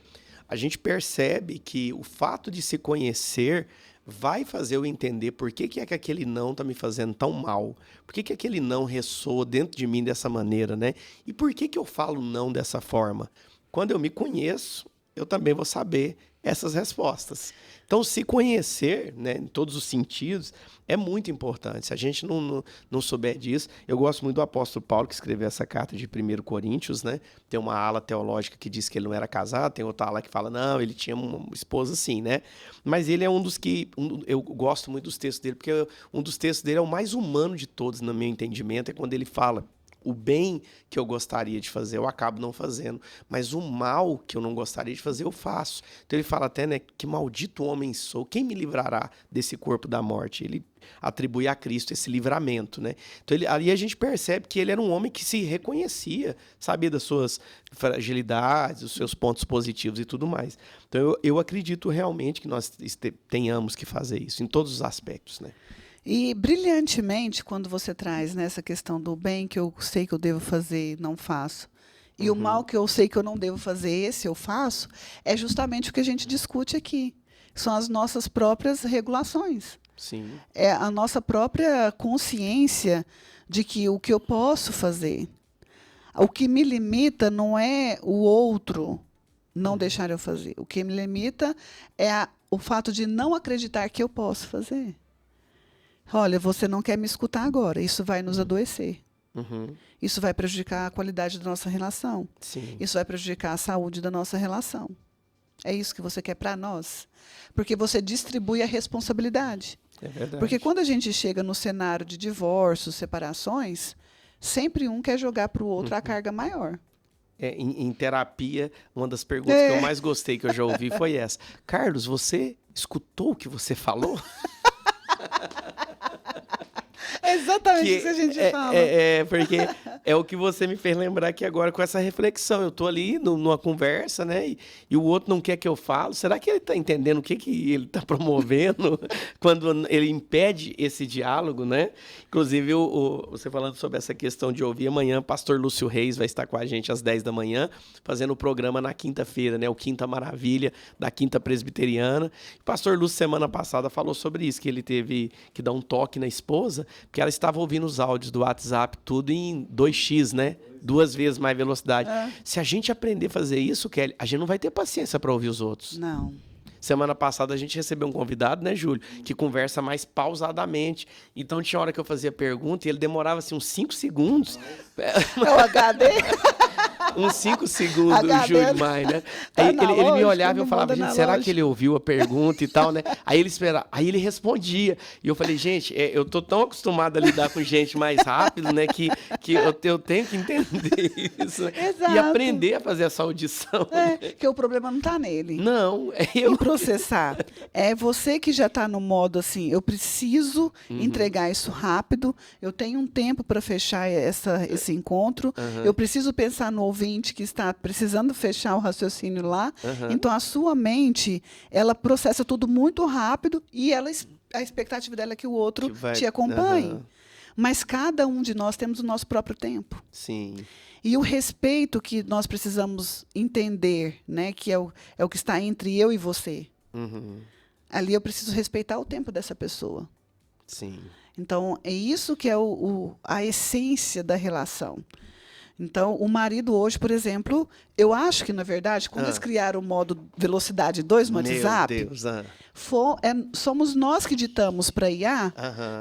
A gente percebe que o fato de se conhecer vai fazer eu entender por que é que aquele não está me fazendo tão mal. Por que aquele não ressoa dentro de mim dessa maneira, né? E por que eu falo não dessa forma? Quando eu me conheço, eu também vou saber essas respostas. Então, se conhecer, né, em todos os sentidos, é muito importante. Se a gente não souber disso, eu gosto muito do apóstolo Paulo, que escreveu essa carta de 1 Coríntios, né? Tem uma ala teológica que diz que ele não era casado, tem outra ala que fala, não, ele tinha uma esposa sim, né? Mas ele é um dos que, eu gosto muito dos textos dele, porque um dos textos dele é o mais humano de todos, no meu entendimento, é quando ele fala: o bem que eu gostaria de fazer, eu acabo não fazendo. Mas o mal que eu não gostaria de fazer, eu faço. Então ele fala até, né, que maldito homem sou, quem me livrará desse corpo da morte? Ele atribui a Cristo esse livramento, né? Então ali a gente percebe que ele era um homem que se reconhecia, sabia das suas fragilidades, dos seus pontos positivos e tudo mais. Então eu acredito realmente que nós tenhamos que fazer isso, em todos os aspectos, né? E brilhantemente, quando você traz nessa questão do bem que eu sei que eu devo fazer, não faço, e o mal que eu sei que eu não devo fazer, esse eu faço, é justamente o que a gente discute aqui. São as nossas próprias regulações. Sim. É a nossa própria consciência de que o que eu posso fazer. O que me limita não é o outro não deixar eu fazer. O que me limita é o fato de não acreditar que eu posso fazer. Olha, você não quer me escutar agora, isso vai nos adoecer. Isso vai prejudicar a qualidade da nossa relação. Sim. Isso vai prejudicar a saúde da nossa relação. É isso que você quer para nós? Porque você distribui a responsabilidade. É verdade. Porque quando a gente chega no cenário de divórcios, separações, sempre um quer jogar para o outro a carga maior. Em terapia, uma das perguntas que eu mais gostei, que eu já ouvi, foi essa. Carlos, você escutou o que você falou? É exatamente isso que a gente fala. Porque é o que você me fez lembrar aqui agora com essa reflexão. Eu estou ali numa conversa, né? E o outro não quer que eu fale. Será que ele está entendendo o que ele está promovendo quando ele impede esse diálogo, né? Inclusive, você falando sobre essa questão de ouvir, amanhã o pastor Lúcio Reis vai estar com a gente às 10 da manhã, fazendo o programa na quinta-feira, né? O Quinta Maravilha, da Quinta Presbiteriana. O pastor Lúcio, semana passada, falou sobre isso, que ele teve que dar um toque na esposa, porque ela estava ouvindo os áudios do WhatsApp tudo em 2x, né? 2 vezes mais velocidade. Se a gente aprender a fazer isso, Kelly, a gente não vai ter paciência para ouvir os outros. Não. Semana passada a gente recebeu um convidado, né, Júlio, que conversa mais pausadamente. Então tinha hora que eu fazia pergunta e ele demorava assim uns 5 segundos. É o HD? Uns 5 segundos, o Júlio mais, né? Aí ele me olhava e eu falava, gente, será que ele ouviu a pergunta e tal, né? Aí ele esperava, aí ele respondia. E eu falei, gente, eu tô tão acostumado a lidar com gente mais rápido, né, que eu tenho que entender isso. Exato. E aprender a fazer essa audição. Que o problema não está nele. Não, Em processar. É você que já está no modo assim, eu preciso entregar isso rápido, eu tenho um tempo para fechar esse encontro, eu preciso pensar no ouvinte que está precisando fechar o raciocínio lá. Então, a sua mente, ela processa tudo muito rápido e a expectativa dela é que o outro te acompanhe. Mas cada um de nós temos o nosso próprio tempo. Sim. E o respeito que nós precisamos entender, né, que é o que está entre eu e você. Ali eu preciso respeitar o tempo dessa pessoa. Sim. Então, é isso que é a essência da relação. Então, o marido hoje, por exemplo, eu acho que, na verdade, quando eles criaram o modo velocidade 2 no WhatsApp, Meu Deus, somos nós que ditamos para a IA,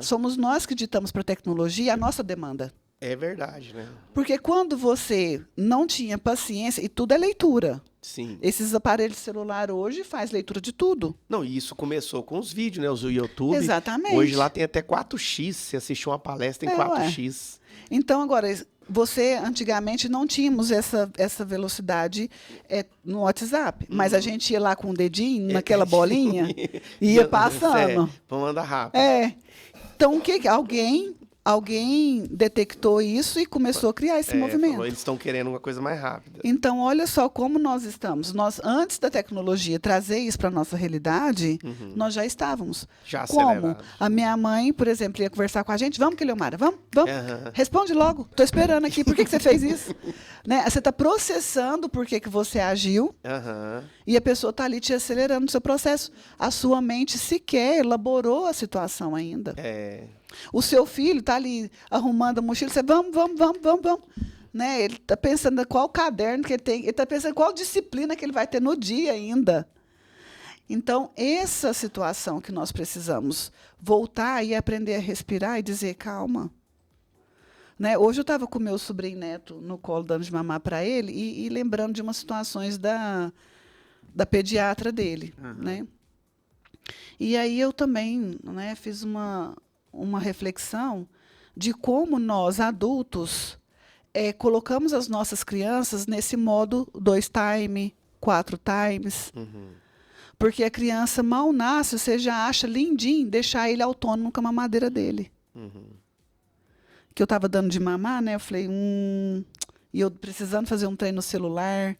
somos nós que ditamos para a tecnologia a nossa demanda. É verdade, né? Porque quando você não tinha paciência, e tudo é leitura. Sim. Esses aparelhos de celular hoje faz leitura de tudo. Não, e isso começou com os vídeos, né? O YouTube. Exatamente. Hoje lá tem até 4x. Você assistiu uma palestra em 4x. Então, agora, Você, antigamente, não tínhamos essa velocidade no WhatsApp, mas a gente ia lá com o dedinho, naquela bolinha, e ia passando. Vamos andar rápido. Então, alguém detectou isso e começou a criar esse movimento. Falou, eles estão querendo uma coisa mais rápida. Então, olha só como nós estamos. Nós, antes da tecnologia trazer isso para a nossa realidade, nós já estávamos. Já como? acelerados. A minha mãe, por exemplo, ia conversar com a gente. Vamos, Quiliomara, vamos. Responde logo. Estou esperando aqui. Por que você fez isso? Né? Você está processando por que você agiu e a pessoa está ali te acelerando no seu processo. A sua mente sequer elaborou a situação ainda. O seu filho está ali arrumando a mochila, você vamos. Né? Ele está pensando em qual caderno que ele tem, ele está pensando em qual disciplina que ele vai ter no dia ainda. Então, essa situação que nós precisamos voltar e aprender a respirar e dizer, calma. Né? Hoje eu estava com o meu sobrinho neto no colo, dando de mamar para ele, e lembrando de umas situações da pediatra dele. Né? E aí eu também, né, fiz uma reflexão de como nós, adultos, colocamos as nossas crianças nesse modo 2 time, 4 times. Porque a criança mal nasce, você já acha lindinho deixar ele autônomo com a mamadeira dele. Que eu estava dando de mamar, né? Eu falei, e eu precisando fazer um treino no celular.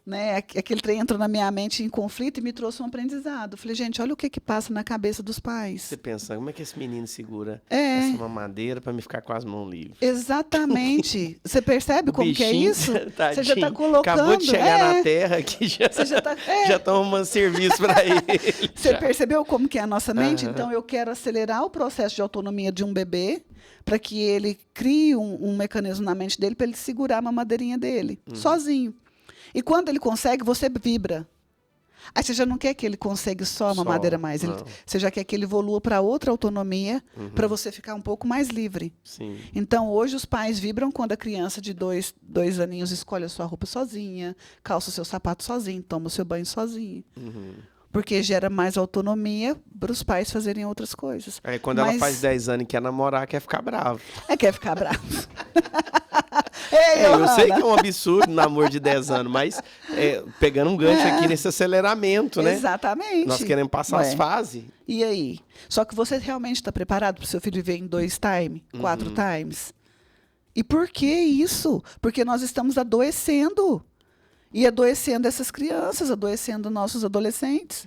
Né? Aquele trem entrou na minha mente em conflito e me trouxe um aprendizado. Falei, gente, olha o que passa na cabeça dos pais. Você pensa, como é que esse menino segura essa mamadeira para me ficar com as mãos livres? Exatamente. Você percebe como que é isso? Tadinho, você já está colocando... Acabou de chegar na Terra que já estão arrumando serviço para ele. Você percebeu como que é a nossa mente? Então, eu quero acelerar o processo de autonomia de um bebê para que ele crie um mecanismo na mente dele para ele segurar a mamadeirinha dele, sozinho. E quando ele consegue, você vibra. Aí você já não quer que ele consiga só a mamadeira mais. Você já quer que ele evolua para outra autonomia, para você ficar um pouco mais livre. Sim. Então, hoje, os pais vibram quando a criança de 2 aninhos escolhe a sua roupa sozinha, calça o seu sapato sozinho, toma o seu banho sozinho. Porque gera mais autonomia para os pais fazerem outras coisas. Aí, quando ela faz 10 anos e quer namorar, quer ficar bravo. Quer ficar bravo. Eu sei que é um absurdo namoro de 10 anos, mas pegando um gancho aqui nesse aceleramento, né? Exatamente. Nós queremos passar as fases. E aí? Só que você realmente está preparado para o seu filho viver em 2 times, 4 times? E por que isso? Porque nós estamos adoecendo. E adoecendo essas crianças, adoecendo nossos adolescentes.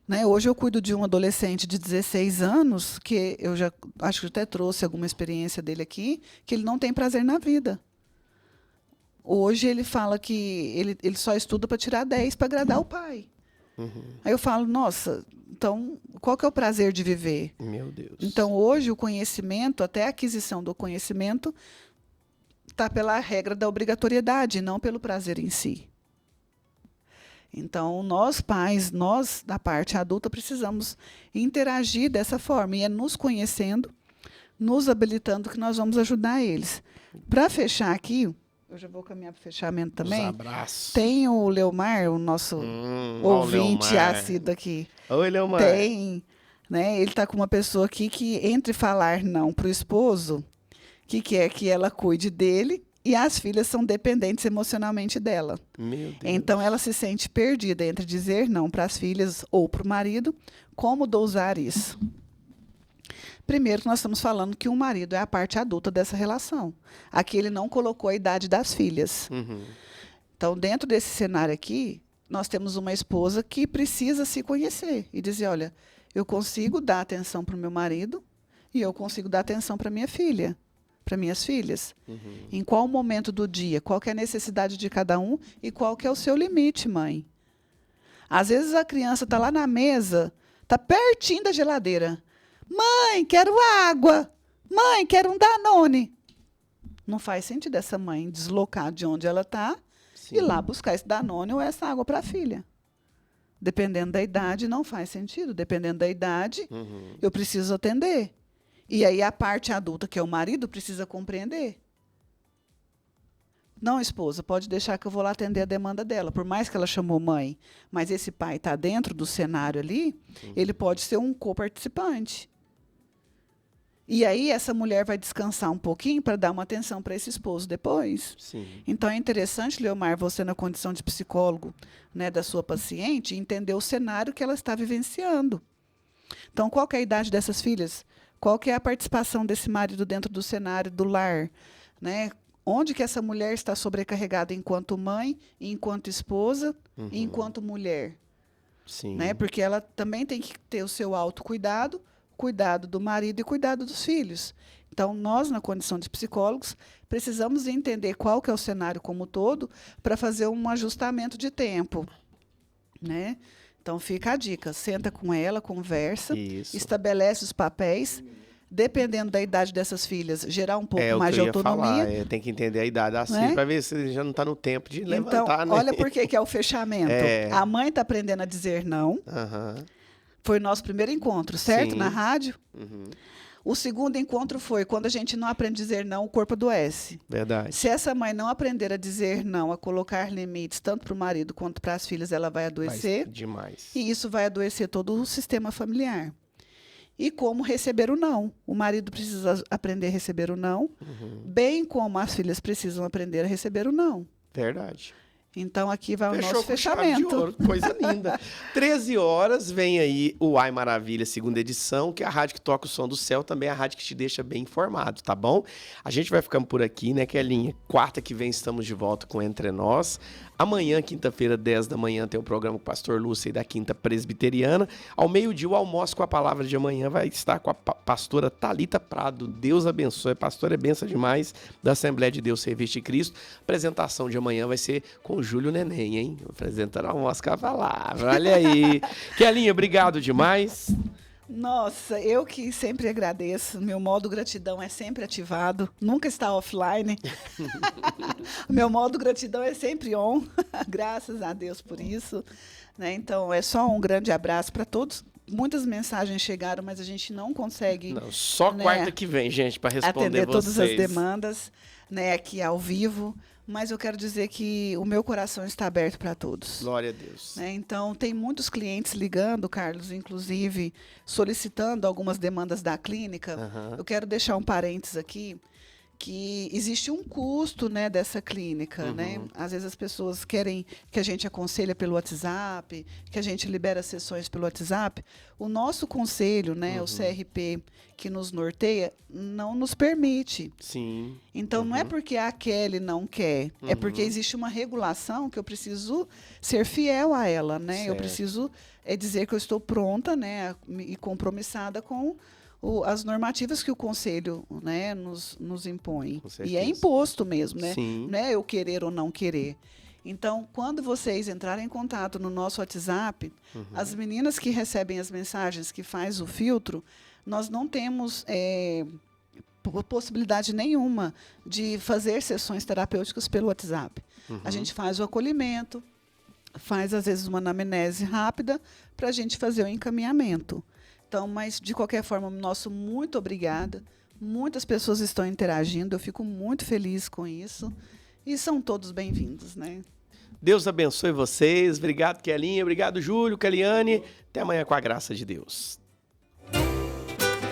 Né? Hoje eu cuido de um adolescente de 16 anos, que eu já acho que até trouxe alguma experiência dele aqui, que ele não tem prazer na vida. Hoje ele fala que ele só estuda para tirar 10 para agradar o pai. Aí eu falo, nossa, então qual que é o prazer de viver? Meu Deus. Então hoje o conhecimento, até a aquisição do conhecimento, está pela regra da obrigatoriedade, não pelo prazer em si. Então, nós pais, nós da parte adulta, precisamos interagir dessa forma. E é nos conhecendo, nos habilitando, que nós vamos ajudar eles. Para fechar aqui, eu já vou caminhar para o fechamento também. Os abraços. Tem o Leomar, o nosso ouvinte ácido aqui. Oi, Leomar. Tem, né? Ele está com uma pessoa aqui que, entre falar não para o esposo, que quer que ela cuide dele, e as filhas são dependentes emocionalmente dela. Meu Deus. Então, ela se sente perdida entre dizer não para as filhas ou para o marido. Como dosar isso? Primeiro, nós estamos falando que o marido é a parte adulta dessa relação. Aqui ele não colocou a idade das filhas. Então, dentro desse cenário aqui, nós temos uma esposa que precisa se conhecer e dizer, olha, eu consigo dar atenção para o meu marido e eu consigo dar atenção para minha filha. Para minhas filhas. Em qual momento do dia, qual que é a necessidade de cada um e qual que é o seu limite, mãe. Às vezes a criança está lá na mesa, está pertinho da geladeira. Mãe, quero água. Mãe, quero um Danone. Não faz sentido essa mãe deslocar de onde ela está e ir lá buscar esse Danone ou essa água para a filha. Dependendo da idade, não faz sentido. Dependendo da idade, eu preciso atender. E aí a parte adulta, que é o marido, precisa compreender. Não, esposa, pode deixar que eu vou lá atender a demanda dela. Por mais que ela chamou mãe, mas esse pai está dentro do cenário ali, ele pode ser um coparticipante. E aí essa mulher vai descansar um pouquinho para dar uma atenção para esse esposo depois. Sim. Então é interessante, Leomar, você na condição de psicólogo, né, da sua paciente, entender o cenário que ela está vivenciando. Então, qual que é a idade dessas filhas? Qual que é a participação desse marido dentro do cenário do lar? Né? Onde que essa mulher está sobrecarregada enquanto mãe, enquanto esposa e enquanto mulher? Sim. Né? Porque ela também tem que ter o seu autocuidado, cuidado do marido e cuidado dos filhos. Então, nós, na condição de psicólogos, precisamos entender qual que é o cenário como um todo para fazer um ajustamento de tempo. Né? Então, fica a dica. Senta com ela, conversa, Isso. estabelece os papéis. Dependendo da idade dessas filhas, gerar um pouco mais de o que eu ia autonomia. falar. Tem que entender a idade da Né? filha para ver se já não está no tempo de levantar, Então, né? olha por que é o fechamento. A mãe está aprendendo a dizer não. Foi o nosso primeiro encontro, certo? Sim. Na rádio. O segundo encontro foi quando a gente não aprende a dizer não, o corpo adoece. Verdade. Se essa mãe não aprender a dizer não, a colocar limites, tanto para o marido quanto para as filhas, ela vai adoecer. Demais. E isso vai adoecer todo o sistema familiar. E como receber o não. O marido precisa aprender a receber o não, bem como as filhas precisam aprender a receber o não. Verdade. Então, aqui vai o Fechou nosso com chave de fechamento. ouro, coisa linda. 13 horas vem aí o Ai Maravilha, segunda edição, que é a rádio que toca o som do céu, também é a rádio que te deixa bem informado, tá bom? A gente vai ficando por aqui, né, Kelinha? Quarta que vem estamos de volta com Entre Nós. Amanhã, quinta-feira, 10 da manhã, tem o programa com o pastor Lúcio e da Quinta Presbiteriana. Ao meio-dia, o almoço com a palavra de amanhã vai estar com a pastora Thalita Prado. Deus abençoe. A pastora é benção demais, da Assembleia de Deus Serviço de Cristo. A apresentação de amanhã vai ser com o Júlio Neném, hein? Apresentando o almoço com a palavra. Olha aí. Kelinha, obrigado demais. Nossa, eu que sempre agradeço. Meu modo gratidão é sempre ativado, nunca está offline. Meu modo gratidão é sempre on. Graças a Deus por isso. Né? Então, é só um grande abraço para todos. Muitas mensagens chegaram, mas a gente não consegue... Não, só quarta que vem, gente, para responder atender vocês. todas as demandas, né, aqui ao vivo. Mas eu quero dizer que o meu coração está aberto para todos. Glória a Deus. Né? Então, tem muitos clientes ligando, Carlos, inclusive solicitando algumas demandas da clínica. Eu quero deixar um parênteses aqui, que existe um custo, né, dessa clínica. Né? Às vezes as pessoas querem que a gente aconselhe pelo WhatsApp, que a gente libera sessões pelo WhatsApp. O nosso conselho, né, o CRP, que nos norteia, não nos permite. Sim. Então, não é porque a Kelly não quer, é porque existe uma regulação que eu preciso ser fiel a ela. Né? Certo. Eu preciso dizer que eu estou pronta, né, e compromissada com as normativas que o Conselho, né, nos impõe. E é imposto mesmo, né? Sim. Não é eu querer ou não querer. Então, quando vocês entrarem em contato no nosso WhatsApp, as meninas que recebem as mensagens, que faz o filtro, nós não temos possibilidade nenhuma de fazer sessões terapêuticas pelo WhatsApp. A gente faz o acolhimento, faz, às vezes, uma anamnese rápida para a gente fazer o encaminhamento. Então, mas, de qualquer forma, nosso muito obrigada. Muitas pessoas estão interagindo, eu fico muito feliz com isso. E são todos bem-vindos, né? Deus abençoe vocês. Obrigado, Kelinha. Obrigado, Júlio, Keliane. Até amanhã com a graça de Deus.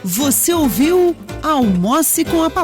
Você ouviu Almoce com a Palavra.